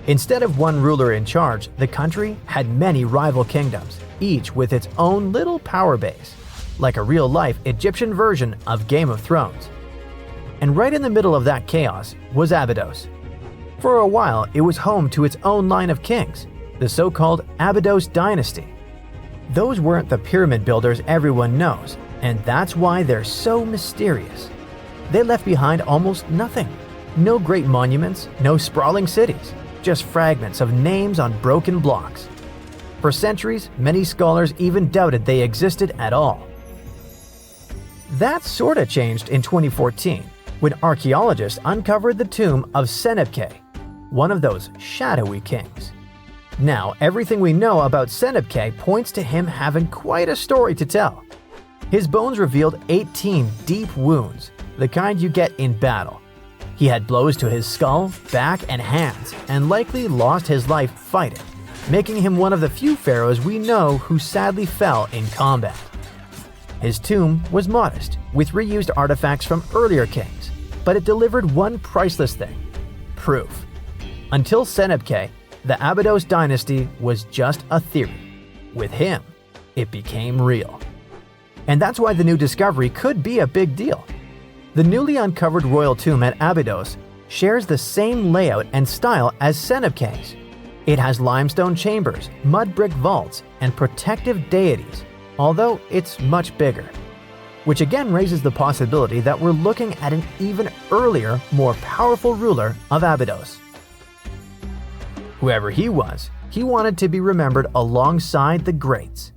Speaker 4: Instead of one ruler in charge, the country had many rival kingdoms, each with its own little power base, like a real-life Egyptian version of Game of Thrones. And right in the middle of that chaos was Abydos. For a while, it was home to its own line of kings, the so-called Abydos dynasty. Those weren't the pyramid builders everyone knows, and that's why they're so mysterious. They left behind almost nothing. No great monuments, no sprawling cities, just fragments of names on broken blocks. For centuries, many scholars even doubted they existed at all. That sorta changed in 2014, when archaeologists uncovered the tomb of Senebkay, one of those shadowy kings. Now, everything we know about Senebkay points to him having quite a story to tell. His bones revealed 18 deep wounds, the kind you get in battle. He had blows to his skull, back, and hands, and likely lost his life fighting, making him one of the few pharaohs we know who sadly fell in combat. His tomb was modest, with reused artifacts from earlier kings, but it delivered one priceless thing: proof. Until Senebkay, the Abydos dynasty was just a theory. With him, it became real. And that's why the new discovery could be a big deal. The newly uncovered royal tomb at Abydos shares the same layout and style as Senebkay's. It has limestone chambers, mud brick vaults, and protective deities, although it's much bigger. Which again raises the possibility that we're looking at an even earlier, more powerful ruler of Abydos. Whoever he was, he wanted to be remembered alongside the greats.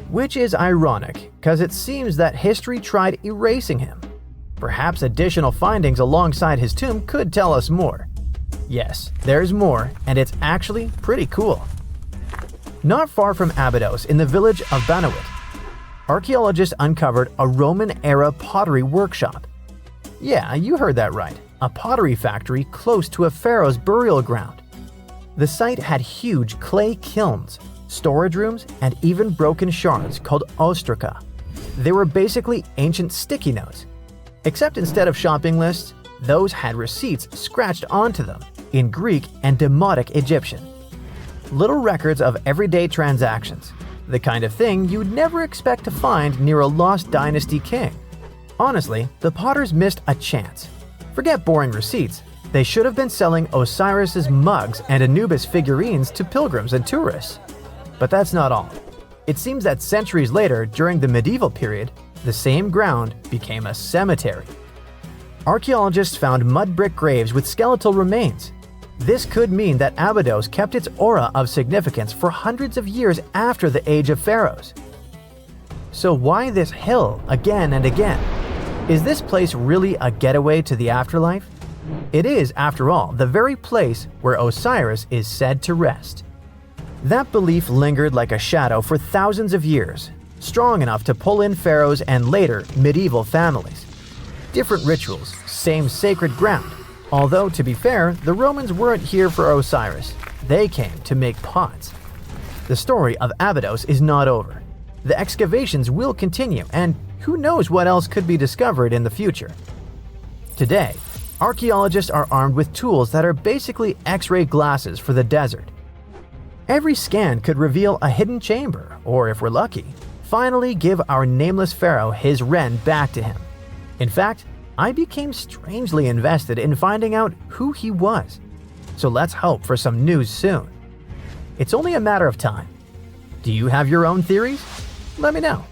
Speaker 4: Which is ironic, because it seems that history tried erasing him. Perhaps additional findings alongside his tomb could tell us more. Yes, there's more, and it's actually pretty cool. Not far from Abydos, in the village of Banawit, archaeologists uncovered a Roman-era pottery workshop. Yeah, you heard that right, a pottery factory close to a pharaoh's burial ground. The site had huge clay kilns, storage rooms, and even broken shards called ostraca. They were basically ancient sticky notes. Except instead of shopping lists, those had receipts scratched onto them in Greek and Demotic Egyptian. Little records of everyday transactions, the kind of thing you'd never expect to find near a lost dynasty king. Honestly, the potters missed a chance. Forget boring receipts, they should have been selling Osiris's mugs and Anubis figurines to pilgrims and tourists. But that's not all. It seems that centuries later, during the medieval period, the same ground became a cemetery. Archaeologists found mud brick graves with skeletal remains. This could mean that Abydos kept its aura of significance for hundreds of years after the age of pharaohs. So why this hill again and again? Is this place really a getaway to the afterlife? It is, after all, the very place where Osiris is said to rest. That belief lingered like a shadow for thousands of years, strong enough to pull in pharaohs and later medieval families. Different rituals, same sacred ground. Although, to be fair, the Romans weren't here for Osiris. They came to make pots. The story of Abydos is not over. The excavations will continue, and who knows what else could be discovered in the future. Today, archaeologists are armed with tools that are basically X-ray glasses for the desert. Every scan could reveal a hidden chamber, or if we're lucky, finally give our nameless pharaoh his wren back to him. In fact, I became strangely invested in finding out who he was. So let's hope for some news soon. It's only a matter of time. Do you have your own theories? Let me know.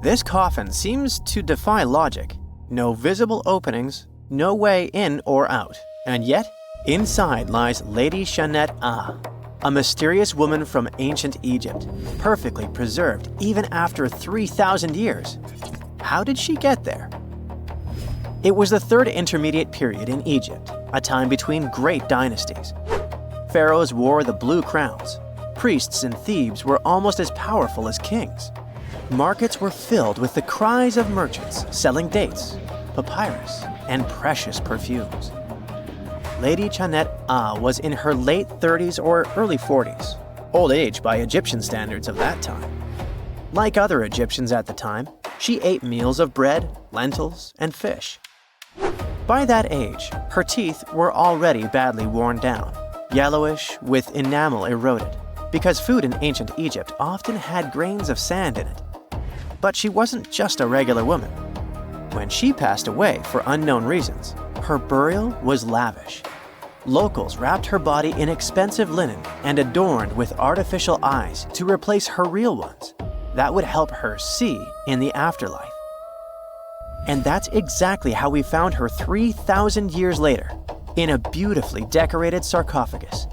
Speaker 1: This coffin seems to defy logic. No visible openings, no way in or out. And yet, inside lies Lady Shanet Ah, a mysterious woman from ancient Egypt, perfectly preserved even after 3,000 years. How did she get there? It was the third intermediate period in Egypt, a time between great dynasties. Pharaohs wore the blue crowns. Priests in Thebes were almost as powerful as kings. Markets were filled with the cries of merchants selling dates, papyrus, and precious perfumes. Lady Shanet Ah was in her late 30s or early 40s, old age by Egyptian standards of that time. Like other Egyptians at the time, she ate meals of bread, lentils, and fish. By that age, her teeth were already badly worn down, yellowish with enamel eroded, because food in ancient Egypt often had grains of sand in it. But she wasn't just a regular woman. When she passed away for unknown reasons, her burial was lavish. Locals wrapped her body in expensive linen and adorned with artificial eyes to replace her real ones. That would help her see in the afterlife. And that's exactly how we found her 3,000 years later, in a beautifully decorated sarcophagus.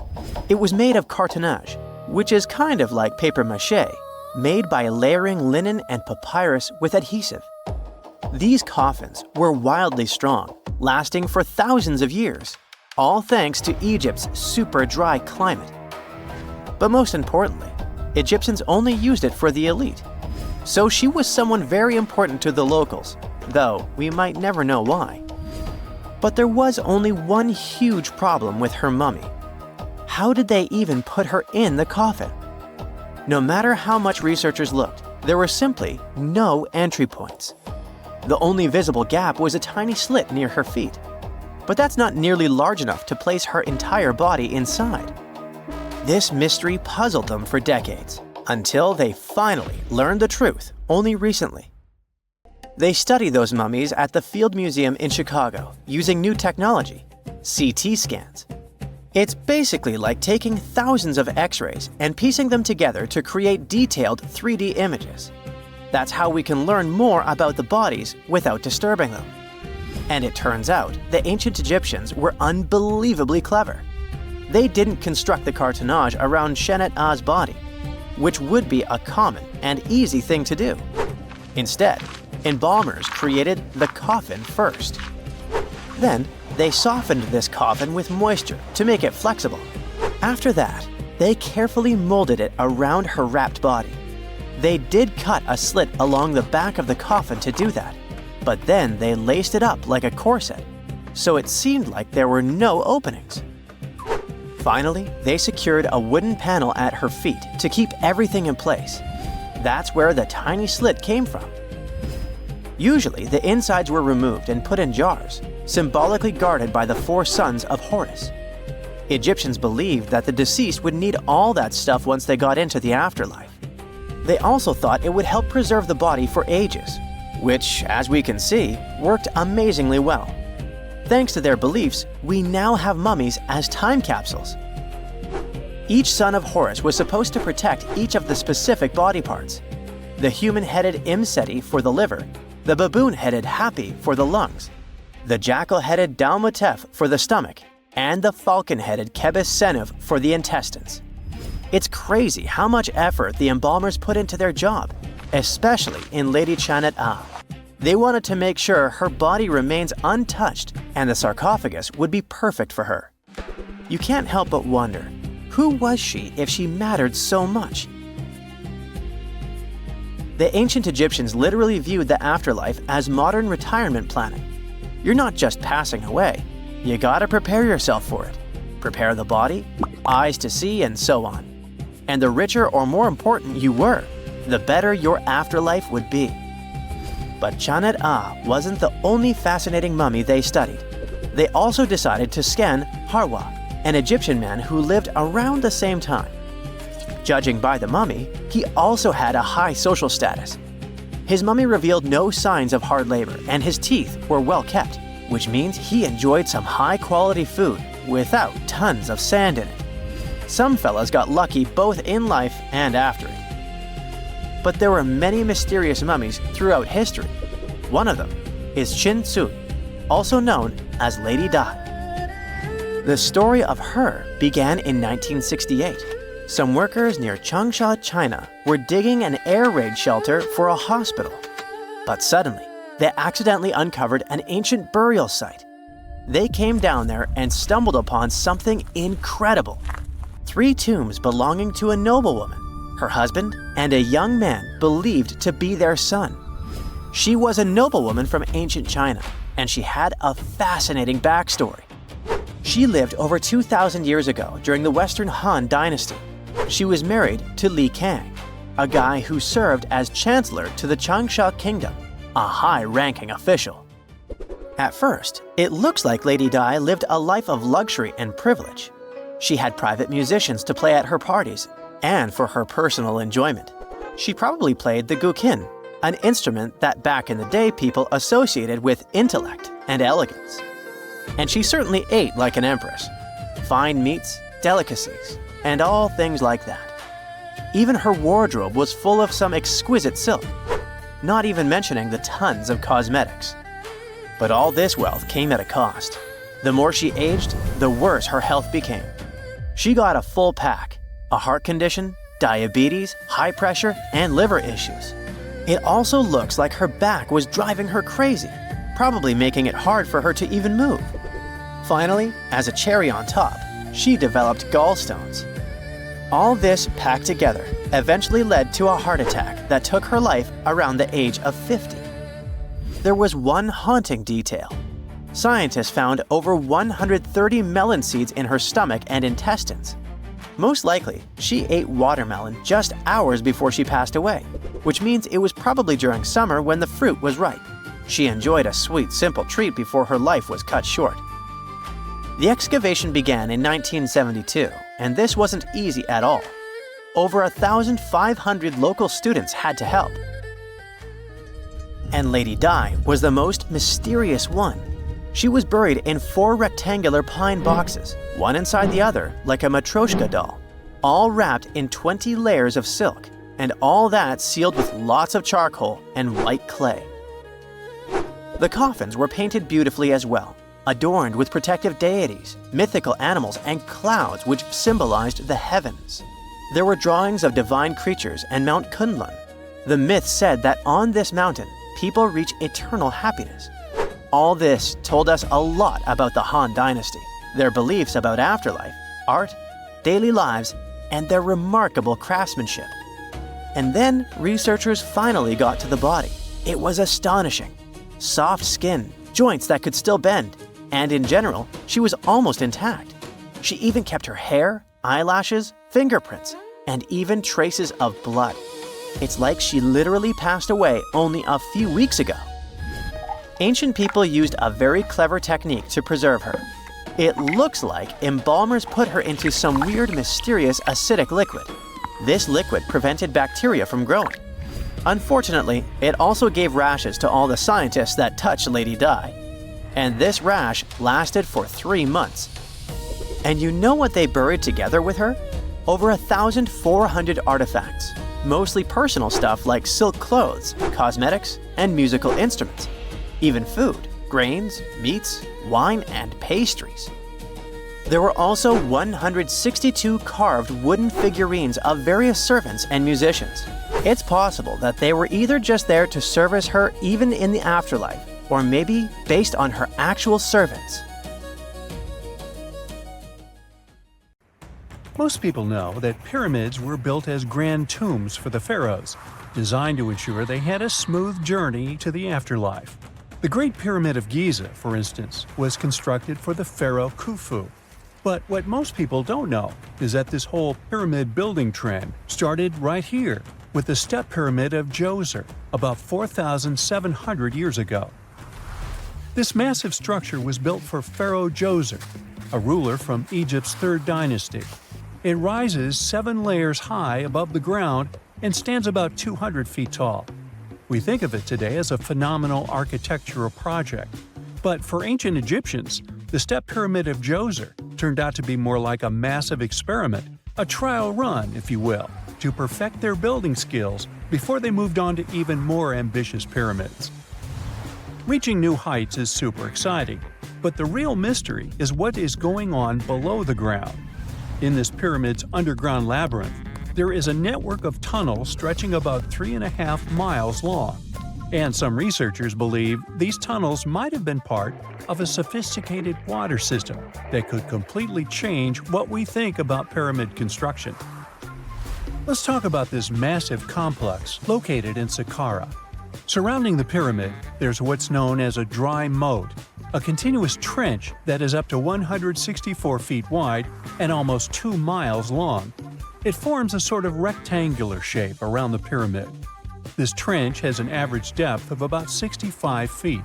Speaker 1: It was made of cartonnage, which is kind of like papier-mâché, made by layering linen and papyrus with adhesive. These coffins were wildly strong, lasting for thousands of years, all thanks to Egypt's super dry climate. But most importantly, Egyptians only used it for the elite. So she was someone very important to the locals, though we might never know why. But there was only one huge problem with her mummy. How did they even put her in the coffin? No matter how much researchers looked, there were simply no entry points. The only visible gap was a tiny slit near her feet. but that's not nearly large enough to place her entire body inside. This mystery puzzled them for decades, until they finally learned the truth only recently. They study those mummies at the Field Museum in Chicago using new technology, CT scans. It's basically like taking thousands of X-rays and piecing them together to create detailed 3D images. That's how we can learn more about the bodies without disturbing them. And it turns out the ancient Egyptians were unbelievably clever. They didn't construct the cartonnage around Shenat-A's body, which would be a common and easy thing to do. Instead, embalmers created the coffin first. Then, they softened this coffin with moisture to make it flexible. After that, they carefully molded it around her wrapped body. They did cut a slit along the back of the coffin to do that, but then they laced it up like a corset, so it seemed like there were no openings. Finally, they secured a wooden panel at her feet to keep everything in place. That's where the tiny slit came from. Usually, the insides were removed and put in jars, symbolically guarded by the 4 sons of Horus. Egyptians believed that the deceased would need all that stuff once they got into the afterlife. They also thought it would help preserve the body for ages, which, as we can see, worked amazingly well. Thanks to their beliefs, we now have mummies as time capsules. Each son of Horus was supposed to protect each of the specific body parts. The human-headed Imseti for the liver, the baboon-headed Hapi for the lungs, the jackal-headed Dalmatef for the stomach, and the falcon-headed Kebis Senuv for the intestines. It's crazy how much effort the embalmers put into their job, especially in Lady Shenat-A. They wanted to make sure her body remains untouched and the sarcophagus would be perfect for her. You can't help but wonder, who was she if she mattered so much? The ancient Egyptians literally viewed the afterlife as modern retirement planning. You're not just passing away, you gotta prepare yourself for it. Prepare the body, eyes to see, and so on. And the richer or more important you were, the better your afterlife would be. But Shenat-A wasn't the only fascinating mummy they studied. They also decided to scan Harwa, an Egyptian man who lived around the same time. Judging by the mummy, he also had a high social status. His mummy revealed no signs of hard labor, and his teeth were well kept, which means he enjoyed some high-quality food without tons of sand in it. Some fellas got lucky both in life and after it. But there were many mysterious mummies throughout history. One of them is King Tut, also known as Lady Di. The story of her began in 1968. Some workers near Changsha, China, were digging an air raid shelter for a hospital. But suddenly, they accidentally uncovered an ancient burial site. They came down there and stumbled upon something incredible. 3 tombs belonging to a noblewoman, her husband, and a young man believed to be their son. She was a noblewoman from ancient China, and she had a fascinating backstory. She lived over 2,000 years ago during the Western Han Dynasty. She was married to Li Kang, a guy who served as chancellor to the Changsha Kingdom, a high-ranking official. At first, it looks like Lady Di lived a life of luxury and privilege. She had private musicians to play at her parties, and for her personal enjoyment. She probably played the guqin, an instrument that back in the day people associated with intellect and elegance. And she certainly ate like an empress. Fine meats, delicacies, and all things like that. Even her wardrobe was full of some exquisite silk, not even mentioning the tons of cosmetics. But all this wealth came at a cost. The more she aged, the worse her health became. She got a full pack: a heart condition, diabetes, high pressure, and liver issues. It also looks like her back was driving her crazy, probably making it hard for her to even move. Finally, as a cherry on top, she developed gallstones. All this packed together eventually led to a heart attack that took her life around the age of 50. There was one haunting detail. Scientists found over 130 melon seeds in her stomach and intestines. Most likely, she ate watermelon just hours before she passed away, which means it was probably during summer when the fruit was ripe. She enjoyed a sweet, simple treat before her life was cut short. The excavation began in 1972, and this wasn't easy at all. Over 1,500 local students had to help. And Lady Di was the most mysterious one. She was buried in 4 rectangular pine boxes, one inside the other like a Matryoshka doll, all wrapped in 20 layers of silk, and all that sealed with lots of charcoal and white clay. The coffins were painted beautifully as well, adorned with protective deities, mythical animals, and clouds which symbolized the heavens. There were drawings of divine creatures and Mount Kunlun. The myth said that on this mountain, people reach eternal happiness. All this told us a lot about the Han Dynasty, their beliefs about afterlife, art, daily lives, and their remarkable craftsmanship. And then researchers finally got to the body. It was astonishing. Soft skin, joints that could still bend, and in general, she was almost intact. She even kept her hair, eyelashes, fingerprints, and even traces of blood. It's like she literally passed away only a few weeks ago. Ancient people used a very clever technique to preserve her. It looks like embalmers put her into some weird, mysterious acidic liquid. This liquid prevented bacteria from growing. Unfortunately, it also gave rashes to all the scientists that touched Lady Di. And this rash lasted for 3 months. And you know what they buried together with her? Over 1,400 artifacts, mostly personal stuff like silk clothes, cosmetics, and musical instruments. Even food, grains, meats, wine, and pastries. There were also 162 carved wooden figurines of various servants and musicians. It's possible that they were either just there to service her even in the afterlife, or maybe based on her actual servants.
Speaker 2: Most people know that pyramids were built as grand tombs for the pharaohs, designed to ensure they had a smooth journey to the afterlife. The Great Pyramid of Giza, for instance, was constructed for the pharaoh Khufu. But what most people don't know is that this whole pyramid building trend started right here with the step pyramid of Djoser about 4,700 years ago. This massive structure was built for Pharaoh Djoser, a ruler from Egypt's 3rd dynasty. It rises 7 layers high above the ground and stands about 200 feet tall. We think of it today as a phenomenal architectural project, but for ancient Egyptians, the step pyramid of Djoser turned out to be more like a massive experiment, a trial run, if you will, to perfect their building skills before they moved on to even more ambitious pyramids. Reaching new heights is super exciting, but the real mystery is what is going on below the ground. In this pyramid's underground labyrinth, there is a network of tunnels stretching about 3.5 miles long, and some researchers believe these tunnels might have been part of a sophisticated water system that could completely change what we think about pyramid construction. Let's talk about this massive complex located in Saqqara. Surrounding the pyramid, there's what's known as a dry moat, a continuous trench that is up to 164 feet wide and almost 2 miles long. It forms a sort of rectangular shape around the pyramid. This trench has an average depth of about 65 feet.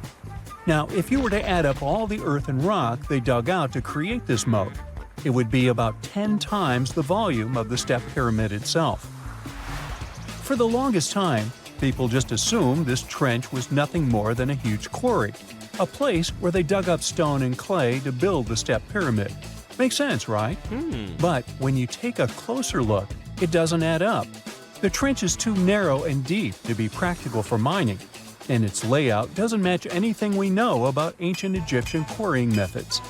Speaker 2: Now, if you were to add up all the earth and rock they dug out to create this moat, it would be about 10 times the volume of the step pyramid itself. For the longest time, people just assumed this trench was nothing more than a huge quarry, a place where they dug up stone and clay to build the step pyramid. Makes sense, right? But when you take a closer look, it doesn't add up. The trench is too narrow and deep to be practical for mining, and its layout doesn't match anything we know about ancient Egyptian quarrying methods.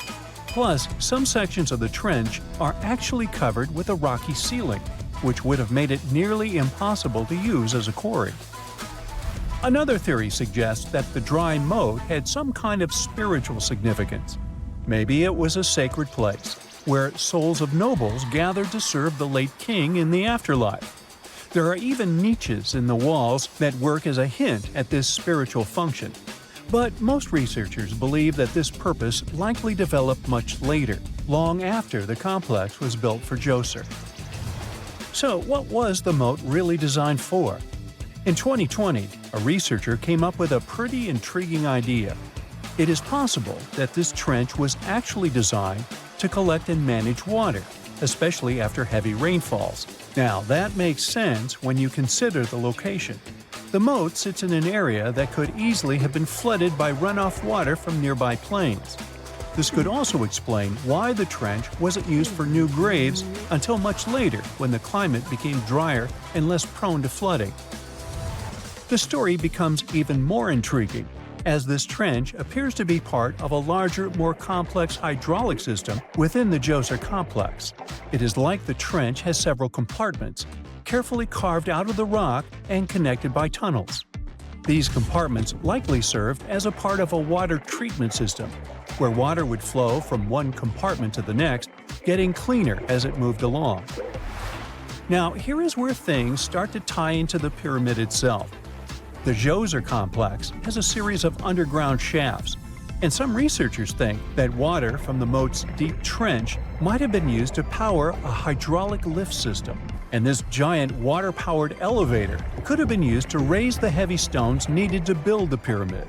Speaker 2: Plus, some sections of the trench are actually covered with a rocky ceiling, which would have made it nearly impossible to use as a quarry. Another theory suggests that the dry moat had some kind of spiritual significance. Maybe it was a sacred place, where souls of nobles gathered to serve the late king in the afterlife. There are even niches in the walls that work as a hint at this spiritual function. But most researchers believe that this purpose likely developed much later, long after the complex was built for Djoser. So what was the moat really designed for? In 2020, a researcher came up with a pretty intriguing idea. It is possible that this trench was actually designed to collect and manage water, especially after heavy rainfalls. Now, that makes sense when you consider the location. The moat sits in an area that could easily have been flooded by runoff water from nearby plains. This could also explain why the trench wasn't used for new graves until much later when the climate became drier and less prone to flooding. The story becomes even more intriguing as this trench appears to be part of a larger, more complex hydraulic system within the Djoser complex. It is like the trench has several compartments, carefully carved out of the rock and connected by tunnels. These compartments likely served as a part of a water treatment system, where water would flow from one compartment to the next, getting cleaner as it moved along. Now, here is where things start to tie into the pyramid itself. The Djoser complex has a series of underground shafts, and some researchers think that water from the moat's deep trench might have been used to power a hydraulic lift system. And this giant water-powered elevator could have been used to raise the heavy stones needed to build the pyramid.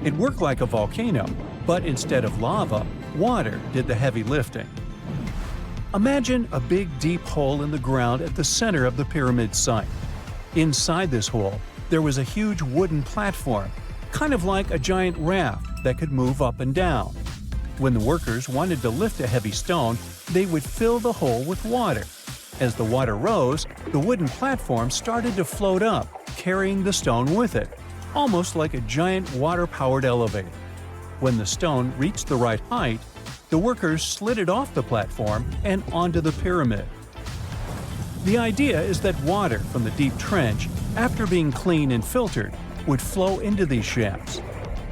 Speaker 2: It worked like a volcano, but instead of lava, water did the heavy lifting. Imagine a big deep hole in the ground at the center of the pyramid site. Inside this hole, there was a huge wooden platform, kind of like a giant raft that could move up and down. When the workers wanted to lift a heavy stone, they would fill the hole with water. As the water rose, the wooden platform started to float up, carrying the stone with it, almost like a giant water-powered elevator. When the stone reached the right height, the workers slid it off the platform and onto the pyramid. The idea is that water from the deep trench, after being cleaned and filtered, would flow into these shafts.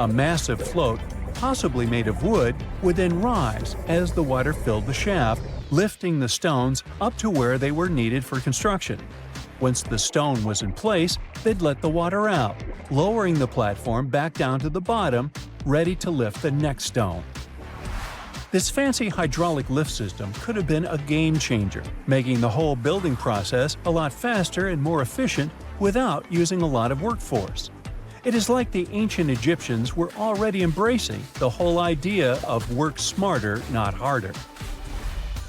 Speaker 2: A massive float, possibly made of wood, would then rise as the water filled the shaft, lifting the stones up to where they were needed for construction. Once the stone was in place, they'd let the water out, lowering the platform back down to the bottom, ready to lift the next stone. This fancy hydraulic lift system could have been a game changer, making the whole building process a lot faster and more efficient without using a lot of workforce. It is like the ancient Egyptians were already embracing the whole idea of work smarter, not harder.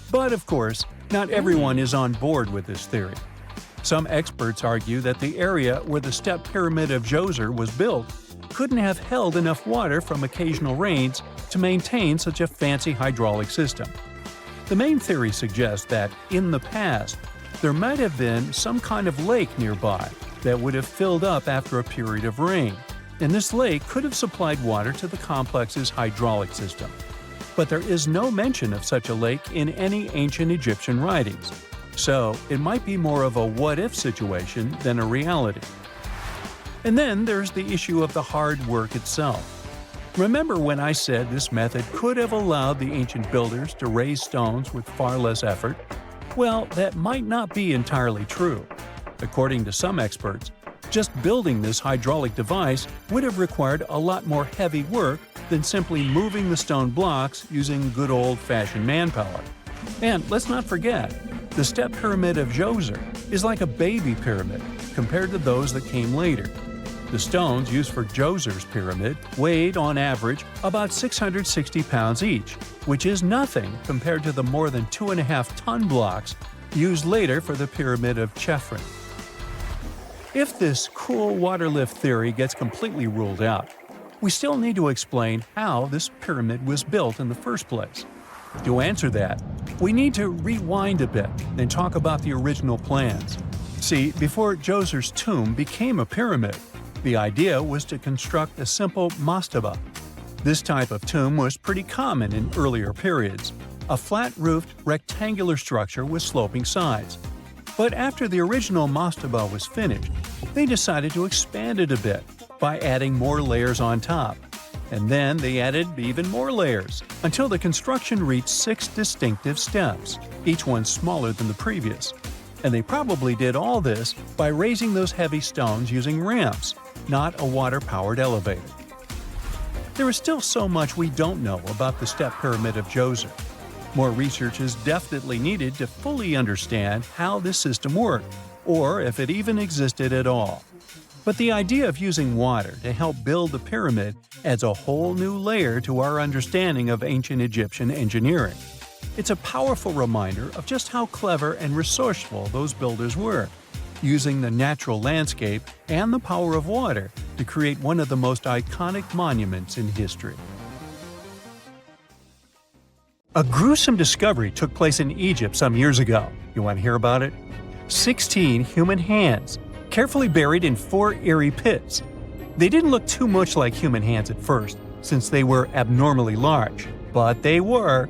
Speaker 2: But of course, not everyone is on board with this theory. Some experts argue that the area where the step pyramid of Djoser was built couldn't have held enough water from occasional rains to maintain such a fancy hydraulic system. The main theory suggests that, in the past, there might have been some kind of lake nearby that would have filled up after a period of rain, and this lake could have supplied water to the complex's hydraulic system. But there is no mention of such a lake in any ancient Egyptian writings, so it might be more of a what-if situation than a reality. And then there's the issue of the hard work itself. Remember when I said this method could have allowed the ancient builders to raise stones with far less effort? Well, that might not be entirely true. According to some experts, just building this hydraulic device would have required a lot more heavy work than simply moving the stone blocks using good old-fashioned manpower. And let's not forget, the step pyramid of Djoser is like a baby pyramid compared to those that came later. The stones used for Djoser's pyramid weighed, on average, about 660 pounds each, which is nothing compared to the more than 2.5-ton blocks used later for the pyramid of Chephren. If this cool water lift theory gets completely ruled out, we still need to explain how this pyramid was built in the first place. To answer that, we need to rewind a bit and talk about the original plans. See, before Djoser's tomb became a pyramid, the idea was to construct a simple mastaba. This type of tomb was pretty common in earlier periods, a flat-roofed, rectangular structure with sloping sides. But after the original mastaba was finished, they decided to expand it a bit by adding more layers on top. And then they added even more layers, until the construction reached 6 distinctive steps, each one smaller than the previous. And they probably did all this by raising those heavy stones using ramps, not a water-powered elevator. There is still so much we don't know about the step pyramid of Djoser. More research is definitely needed to fully understand how this system worked, or if it even existed at all. But the idea of using water to help build the pyramid adds a whole new layer to our understanding of ancient Egyptian engineering. It's a powerful reminder of just how clever and resourceful those builders were, using the natural landscape and the power of water to create one of the most iconic monuments in history. A gruesome discovery took place in Egypt some years ago. You want to hear about it? 16 human hands, carefully buried in 4 eerie pits. They didn't look too much like human hands at first, since they were abnormally large, but they were.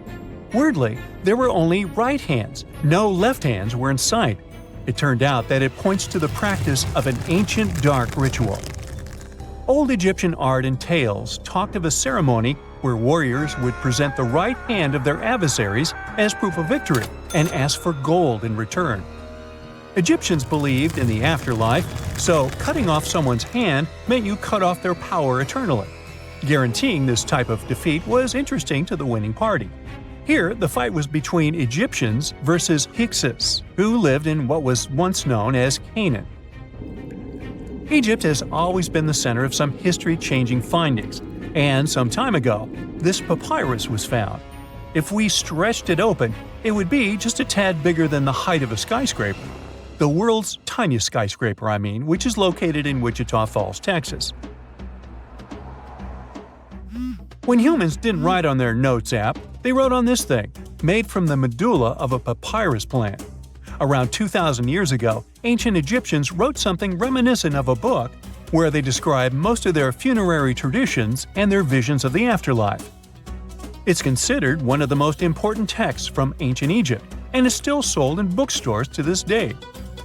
Speaker 2: Weirdly, there were only right hands. No left hands were in sight. It turned out that it points to the practice of an ancient dark ritual. Old Egyptian art and tales talked of a ceremony where warriors would present the right hand of their adversaries as proof of victory and ask for gold in return. Egyptians believed in the afterlife, so cutting off someone's hand meant you cut off their power eternally. Guaranteeing this type of defeat was interesting to the winning party. Here, the fight was between Egyptians versus Hyksos, who lived in what was once known as Canaan. Egypt has always been the center of some history-changing findings, and some time ago, this papyrus was found. If we stretched it open, it would be just a tad bigger than the height of a skyscraper. The world's tiniest skyscraper, which is located in Wichita Falls, Texas. When humans didn't write on their notes app, they wrote on this thing, made from the medulla of a papyrus plant. Around 2,000 years ago, ancient Egyptians wrote something reminiscent of a book where they describe most of their funerary traditions and their visions of the afterlife. It's considered one of the most important texts from ancient Egypt and is still sold in bookstores to this day.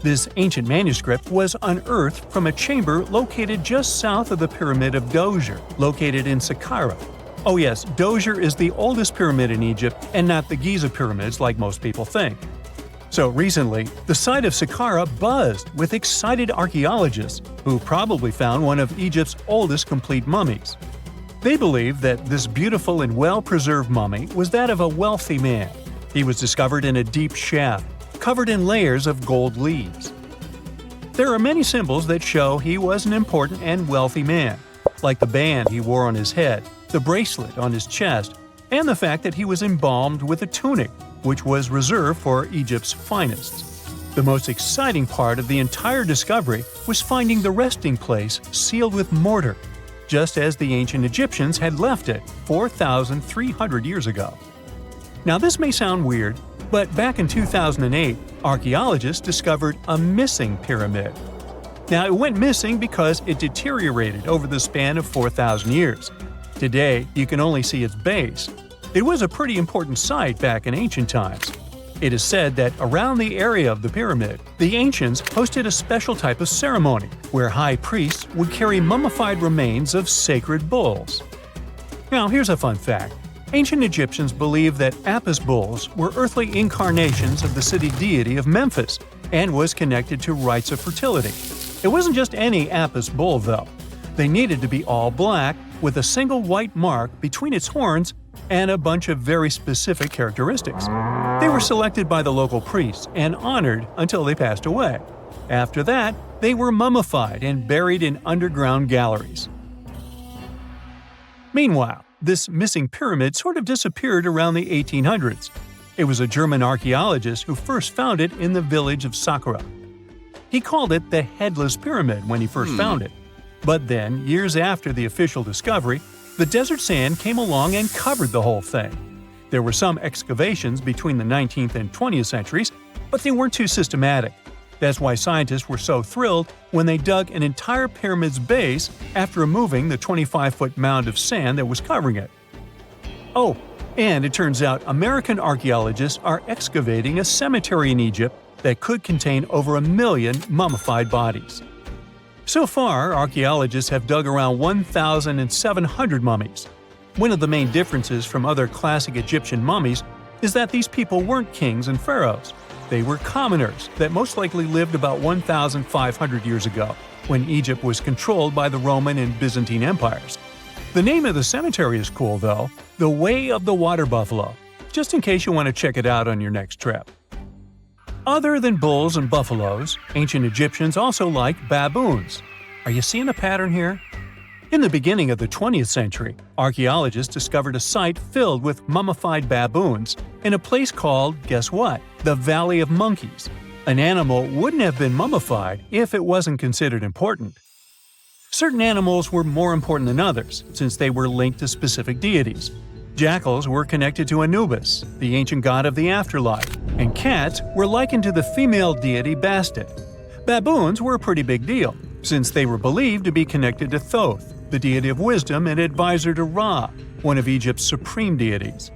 Speaker 2: This ancient manuscript was unearthed from a chamber located just south of the Pyramid of Djoser, located in Saqqara. Oh yes, Djoser is the oldest pyramid in Egypt and not the Giza pyramids like most people think. So recently, the site of Saqqara buzzed with excited archaeologists who probably found one of Egypt's oldest complete mummies. They believe that this beautiful and well-preserved mummy was that of a wealthy man. He was discovered in a deep shaft, covered in layers of gold leaves. There are many symbols that show he was an important and wealthy man, like the band he wore on his head, the bracelet on his chest, and the fact that he was embalmed with a tunic, which was reserved for Egypt's finest. The most exciting part of the entire discovery was finding the resting place sealed with mortar, just as the ancient Egyptians had left it 4,300 years ago. Now this may sound weird, but back in 2008, archaeologists discovered a missing pyramid. Now it went missing because it deteriorated over the span of 4,000 years. Today, you can only see its base. It was a pretty important site back in ancient times. It is said that around the area of the pyramid, the ancients hosted a special type of ceremony where high priests would carry mummified remains of sacred bulls. Now, here's a fun fact. Ancient Egyptians believed that Apis bulls were earthly incarnations of the city deity of Memphis and was connected to rites of fertility. It wasn't just any Apis bull, though. They needed to be all black with a single white mark between its horns and a bunch of very specific characteristics. They were selected by the local priests and honored until they passed away. After that, they were mummified and buried in underground galleries. Meanwhile, this missing pyramid sort of disappeared around the 1800s. It was a German archaeologist who first found it in the village of Saqqara. He called it the Headless Pyramid when he first found it. But then, years after the official discovery, the desert sand came along and covered the whole thing. There were some excavations between the 19th and 20th centuries, but they weren't too systematic. That's why scientists were so thrilled when they dug an entire pyramid's base after removing the 25-foot mound of sand that was covering it. Oh, and it turns out American archaeologists are excavating a cemetery in Egypt that could contain over 1 million mummified bodies. So far, archaeologists have dug around 1,700 mummies. One of the main differences from other classic Egyptian mummies is that these people weren't kings and pharaohs. They were commoners that most likely lived about 1,500 years ago, when Egypt was controlled by the Roman and Byzantine empires. The name of the cemetery is cool, though, the Way of the Water Buffalo, just in case you want to check it out on your next trip. Other than bulls and buffaloes, ancient Egyptians also liked baboons. Are you seeing a pattern here? In the beginning of the 20th century, archaeologists discovered a site filled with mummified baboons in a place called, guess what? The Valley of Monkeys. An animal wouldn't have been mummified if it wasn't considered important. Certain animals were more important than others, since they were linked to specific deities. Jackals were connected to Anubis, the ancient god of the afterlife, and cats were likened to the female deity Bastet. Baboons were a pretty big deal, since they were believed to be connected to Thoth, the deity of wisdom and advisor to Ra, one of Egypt's supreme deities.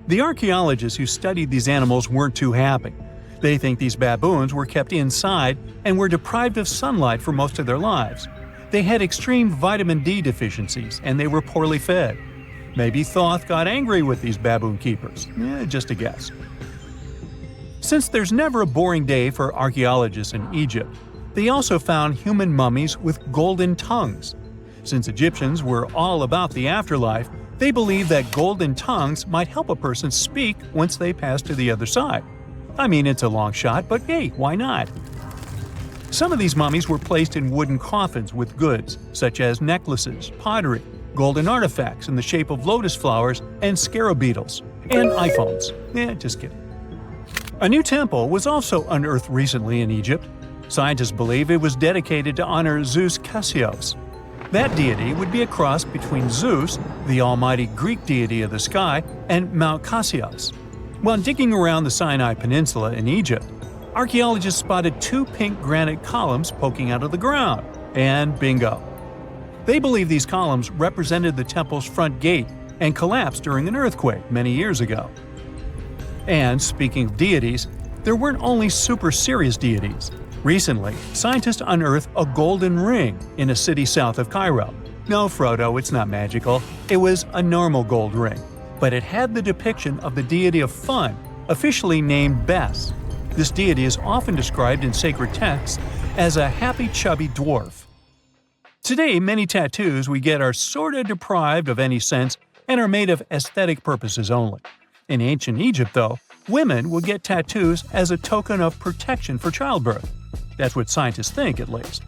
Speaker 2: The archaeologists who studied these animals weren't too happy. They think these baboons were kept inside and were deprived of sunlight for most of their lives. They had extreme vitamin D deficiencies and they were poorly fed. Maybe Thoth got angry with these baboon keepers. Just a guess. Since there's never a boring day for archaeologists in Egypt, they also found human mummies with golden tongues. Since Egyptians were all about the afterlife, they believed that golden tongues might help a person speak once they pass to the other side. I mean, it's a long shot, but hey, why not? Some of these mummies were placed in wooden coffins with goods, such as necklaces, pottery, golden artifacts in the shape of lotus flowers, and scarab beetles, and iPhones. Just kidding. A new temple was also unearthed recently in Egypt. Scientists believe it was dedicated to honor Zeus Cassios. That deity would be a cross between Zeus, the almighty Greek deity of the sky, and Mount Cassios. While digging around the Sinai Peninsula in Egypt, archaeologists spotted 2 pink granite columns poking out of the ground, and bingo. They believe these columns represented the temple's front gate and collapsed during an earthquake many years ago. And speaking of deities, there weren't only super serious deities. Recently, scientists unearthed a golden ring in a city south of Cairo. No, Frodo, it's not magical. It was a normal gold ring, but it had the depiction of the deity of fun, officially named Bes. This deity is often described in sacred texts as a happy chubby dwarf. Today, many tattoos we get are sorta deprived of any sense and are made of aesthetic purposes only. In ancient Egypt, though, women would get tattoos as a token of protection for childbirth. That's what scientists think, at least.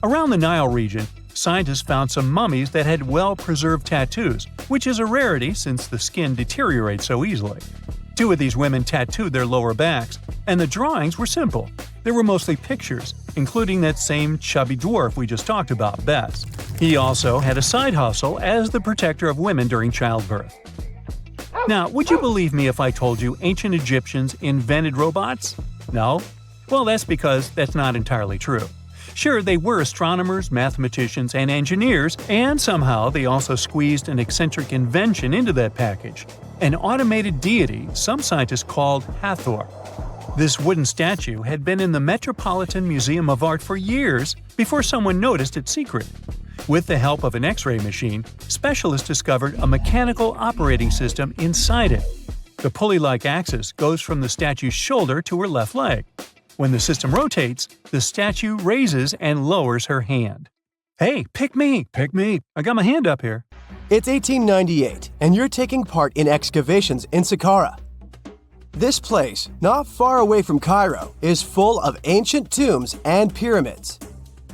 Speaker 2: Around the Nile region, scientists found some mummies that had well-preserved tattoos, which is a rarity since the skin deteriorates so easily. 2 of these women tattooed their lower backs, and the drawings were simple. They were mostly pictures, including that same chubby dwarf we just talked about, Bes. He also had a side hustle as the protector of women during childbirth. Now, would you believe me if I told you ancient Egyptians invented robots? No? Well, that's because that's not entirely true. Sure, they were astronomers, mathematicians, and engineers, and somehow they also squeezed an eccentric invention into that package – an automated deity some scientists called Hathor. This wooden statue had been in the Metropolitan Museum of Art for years before someone noticed its secret. With the help of an X-ray machine, specialists discovered a mechanical operating system inside it. The pulley-like axis goes from the statue's shoulder to her left leg. When the system rotates, the statue raises and lowers her hand. Hey, pick me! I got my hand up here.
Speaker 5: It's 1898, and you're taking part in excavations in Saqqara. This place, not far away from Cairo, is full of ancient tombs and pyramids.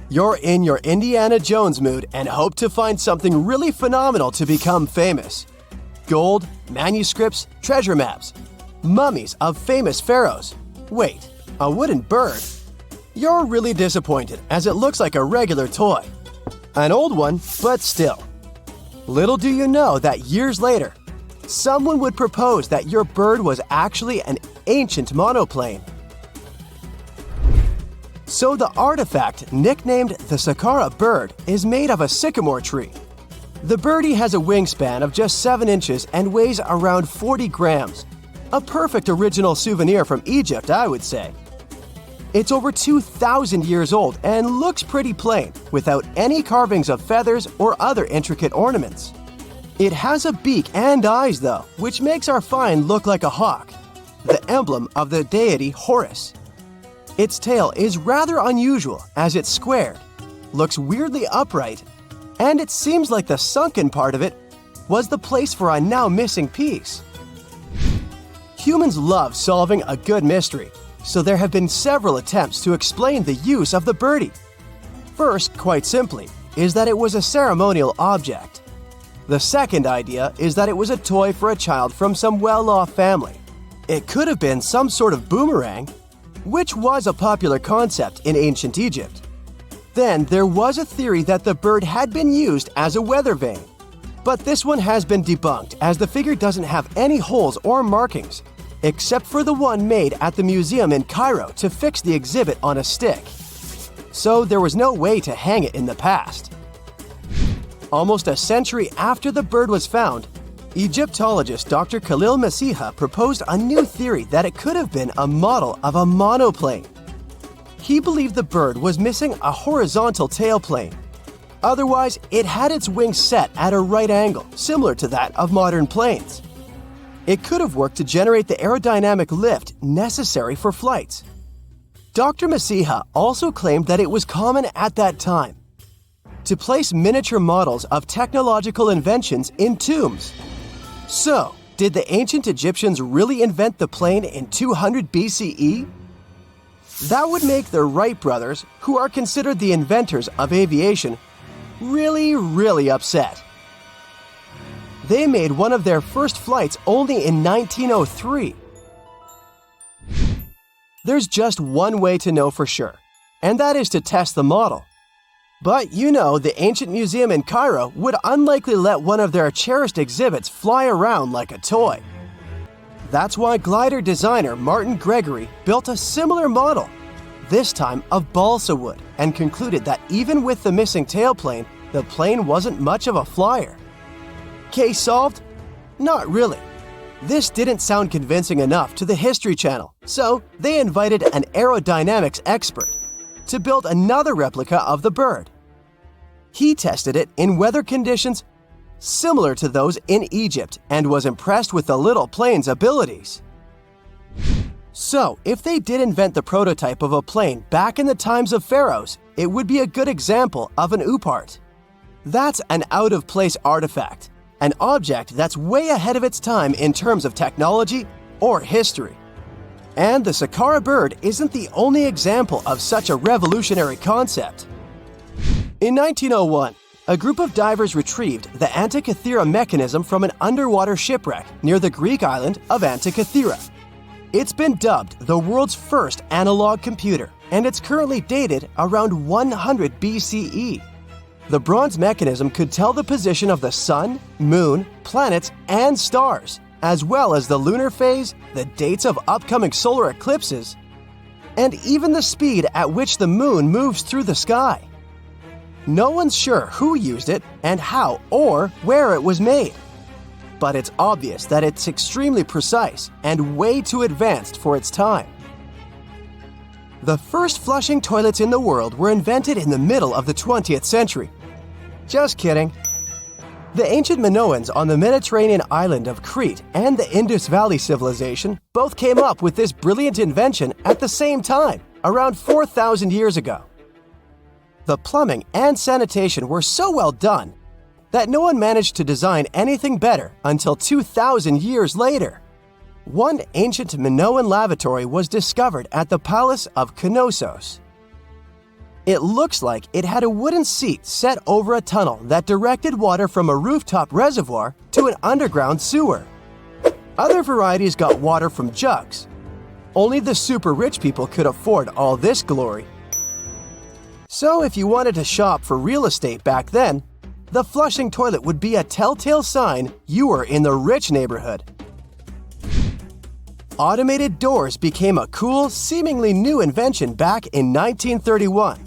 Speaker 5: You're in your Indiana Jones mood and hope to find something really phenomenal to become famous. Gold, manuscripts, treasure maps, mummies of famous pharaohs. Wait, a wooden bird? You're really disappointed as it looks like a regular toy. An old one, but still. Little do you know that years later, someone would propose that your bird was actually an ancient monoplane. So the artifact, nicknamed the Saqqara bird, is made of a sycamore tree. The birdie has a wingspan of just 7 inches and weighs around 40 grams. A perfect original souvenir from Egypt, I would say. It's over 2,000 years old and looks pretty plain, without any carvings of feathers or other intricate ornaments. It has a beak and eyes, though, which makes our find look like a hawk, the emblem of the deity Horus. Its tail is rather unusual as it's squared, looks weirdly upright, and it seems like the sunken part of it was the place for a now missing piece. Humans love solving a good mystery, so there have been several attempts to explain the use of the birdie. First, quite simply, is that it was a ceremonial object. The second idea is that it was a toy for a child from some well-off family. It could have been some sort of boomerang, which was a popular concept in ancient Egypt. Then there was a theory that the bird had been used as a weather vane. But this one has been debunked as the figure doesn't have any holes or markings, except for the one made at the museum in Cairo to fix the exhibit on a stick. So there was no way to hang it in the past. Almost a century after the bird was found, Egyptologist Dr. Khalil Masiha proposed a new theory that it could have been a model of a monoplane. He believed the bird was missing a horizontal tailplane. Otherwise, it had its wings set at a right angle, similar to that of modern planes. It could have worked to generate the aerodynamic lift necessary for flights. Dr. Masiha also claimed that it was common at that time to place miniature models of technological inventions in tombs. So, did the ancient Egyptians really invent the plane in 200 BCE? That would make the Wright brothers, who are considered the inventors of aviation, really upset. They made one of their first flights only in 1903. There's just one way to know for sure, and that is to test the model. But you know, the ancient museum in Cairo would unlikely let one of their cherished exhibits fly around like a toy. That's why glider designer Martin Gregory built a similar model, this time of balsa wood, and concluded that even with the missing tailplane, the plane wasn't much of a flyer. Case solved? Not really. This didn't sound convincing enough to the History Channel, so they invited an aerodynamics expert to build another replica of the bird. He tested it in weather conditions similar to those in Egypt and was impressed with the little plane's abilities. So, if they did invent the prototype of a plane back in the times of pharaohs, it would be a good example of an oupart. That's an out-of-place artifact, an object that's way ahead of its time in terms of technology or history. And the Saqqara bird isn't the only example of such a revolutionary concept. In 1901, a group of divers retrieved the Antikythera mechanism from an underwater shipwreck near the Greek island of Antikythera. It's been dubbed the world's first analog computer, and it's currently dated around 100 BCE. The bronze mechanism could tell the position of the sun, moon, planets, and stars, as well as the lunar phase, the dates of upcoming solar eclipses, and even the speed at which the moon moves through the sky. No one's sure who used it and how or where it was made, but it's obvious that it's extremely precise and way too advanced for its time. The first flushing toilets in the world were invented in the middle of the 20th century. Just kidding. The ancient Minoans on the Mediterranean island of Crete and the Indus Valley civilization both came up with this brilliant invention at the same time, around 4,000 years ago. The plumbing and sanitation were so well done that no one managed to design anything better until 2,000 years later. One ancient Minoan lavatory was discovered at the Palace of Knossos. It looks like it had a wooden seat set over a tunnel that directed water from a rooftop reservoir to an underground sewer. Other varieties got water from jugs. Only the super rich people could afford all this glory. So if you wanted to shop for real estate back then, the flushing toilet would be a telltale sign you were in the rich neighborhood. Automated doors became a cool, seemingly new invention back in 1931.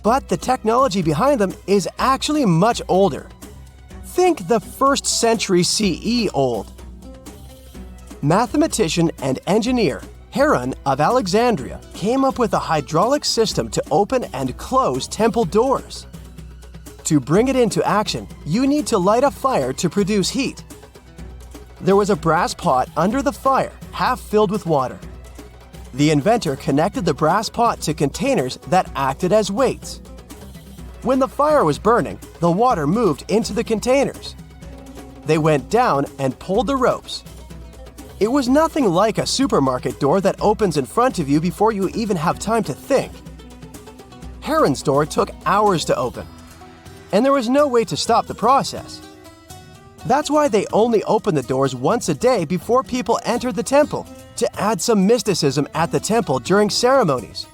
Speaker 5: But the technology behind them is actually much older. Think the 1st century CE old. Mathematician and engineer Heron of Alexandria came up with a hydraulic system to open and close temple doors. To bring it into action, you need to light a fire to produce heat. There was a brass pot under the fire, half filled with water. The inventor connected the brass pot to containers that acted as weights. When the fire was burning, the water moved into the containers. They went down and pulled the ropes. It was nothing like a supermarket door that opens in front of you before you even have time to think. Heron's door took hours to open, and there was no way to stop the process. That's why they only opened the doors once a day before people entered the temple, to add some mysticism at the temple during ceremonies.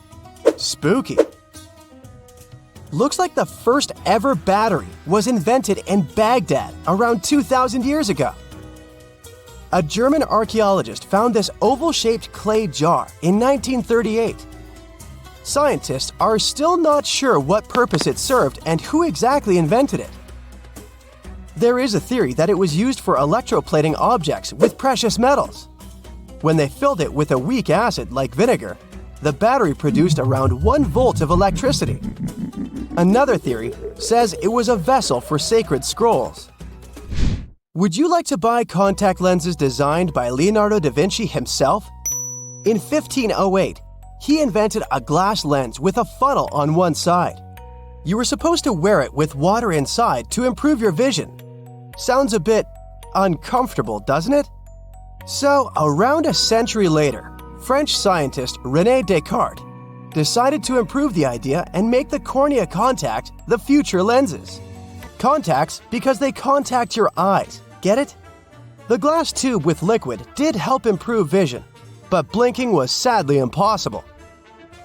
Speaker 5: Spooky. Looks like the first ever battery was invented in Baghdad around 2,000 years ago. A German archaeologist found this oval-shaped clay jar in 1938. Scientists are still not sure what purpose it served and who exactly invented it. There is a theory that it was used for electroplating objects with precious metals. When they filled it with a weak acid like vinegar, the battery produced around 1 volt of electricity. Another theory says it was a vessel for sacred scrolls. Would you like to buy contact lenses designed by Leonardo da Vinci himself? In 1508, he invented a glass lens with a funnel on one side. You were supposed to wear it with water inside to improve your vision. Sounds a bit uncomfortable, doesn't it? So, around a century later, French scientist René Descartes decided to improve the idea and make the cornea contact the future lenses. Contacts because they contact your eyes, get it? The glass tube with liquid did help improve vision, but blinking was sadly impossible.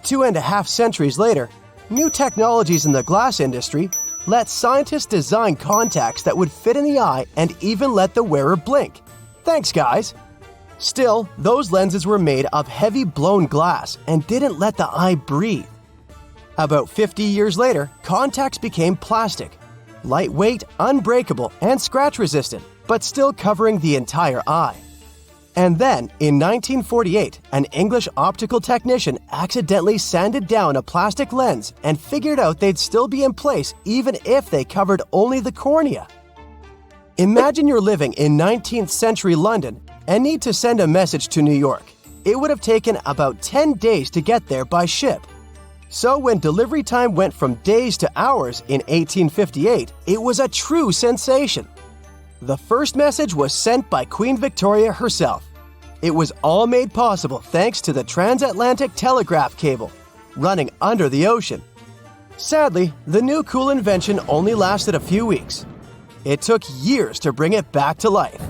Speaker 5: 2.5 centuries later, new technologies in the glass industry let scientists design contacts that would fit in the eye and even let the wearer blink. Thanks, guys! Still, those lenses were made of heavy blown glass and didn't let the eye breathe. About 50 years later, contacts became plastic, lightweight, unbreakable, and scratch-resistant, but still covering the entire eye. And then, in 1948, an English optical technician accidentally sanded down a plastic lens and figured out they'd still be in place even if they covered only the cornea. Imagine you're living in 19th century London and need to send a message to New York. It would have taken about 10 days to get there by ship. So when delivery time went from days to hours in 1858, it was a true sensation. The first message was sent by Queen Victoria herself. It was all made possible thanks to the transatlantic telegraph cable, running under the ocean. Sadly, the new cool invention only lasted a few weeks. It took years to bring it back to life.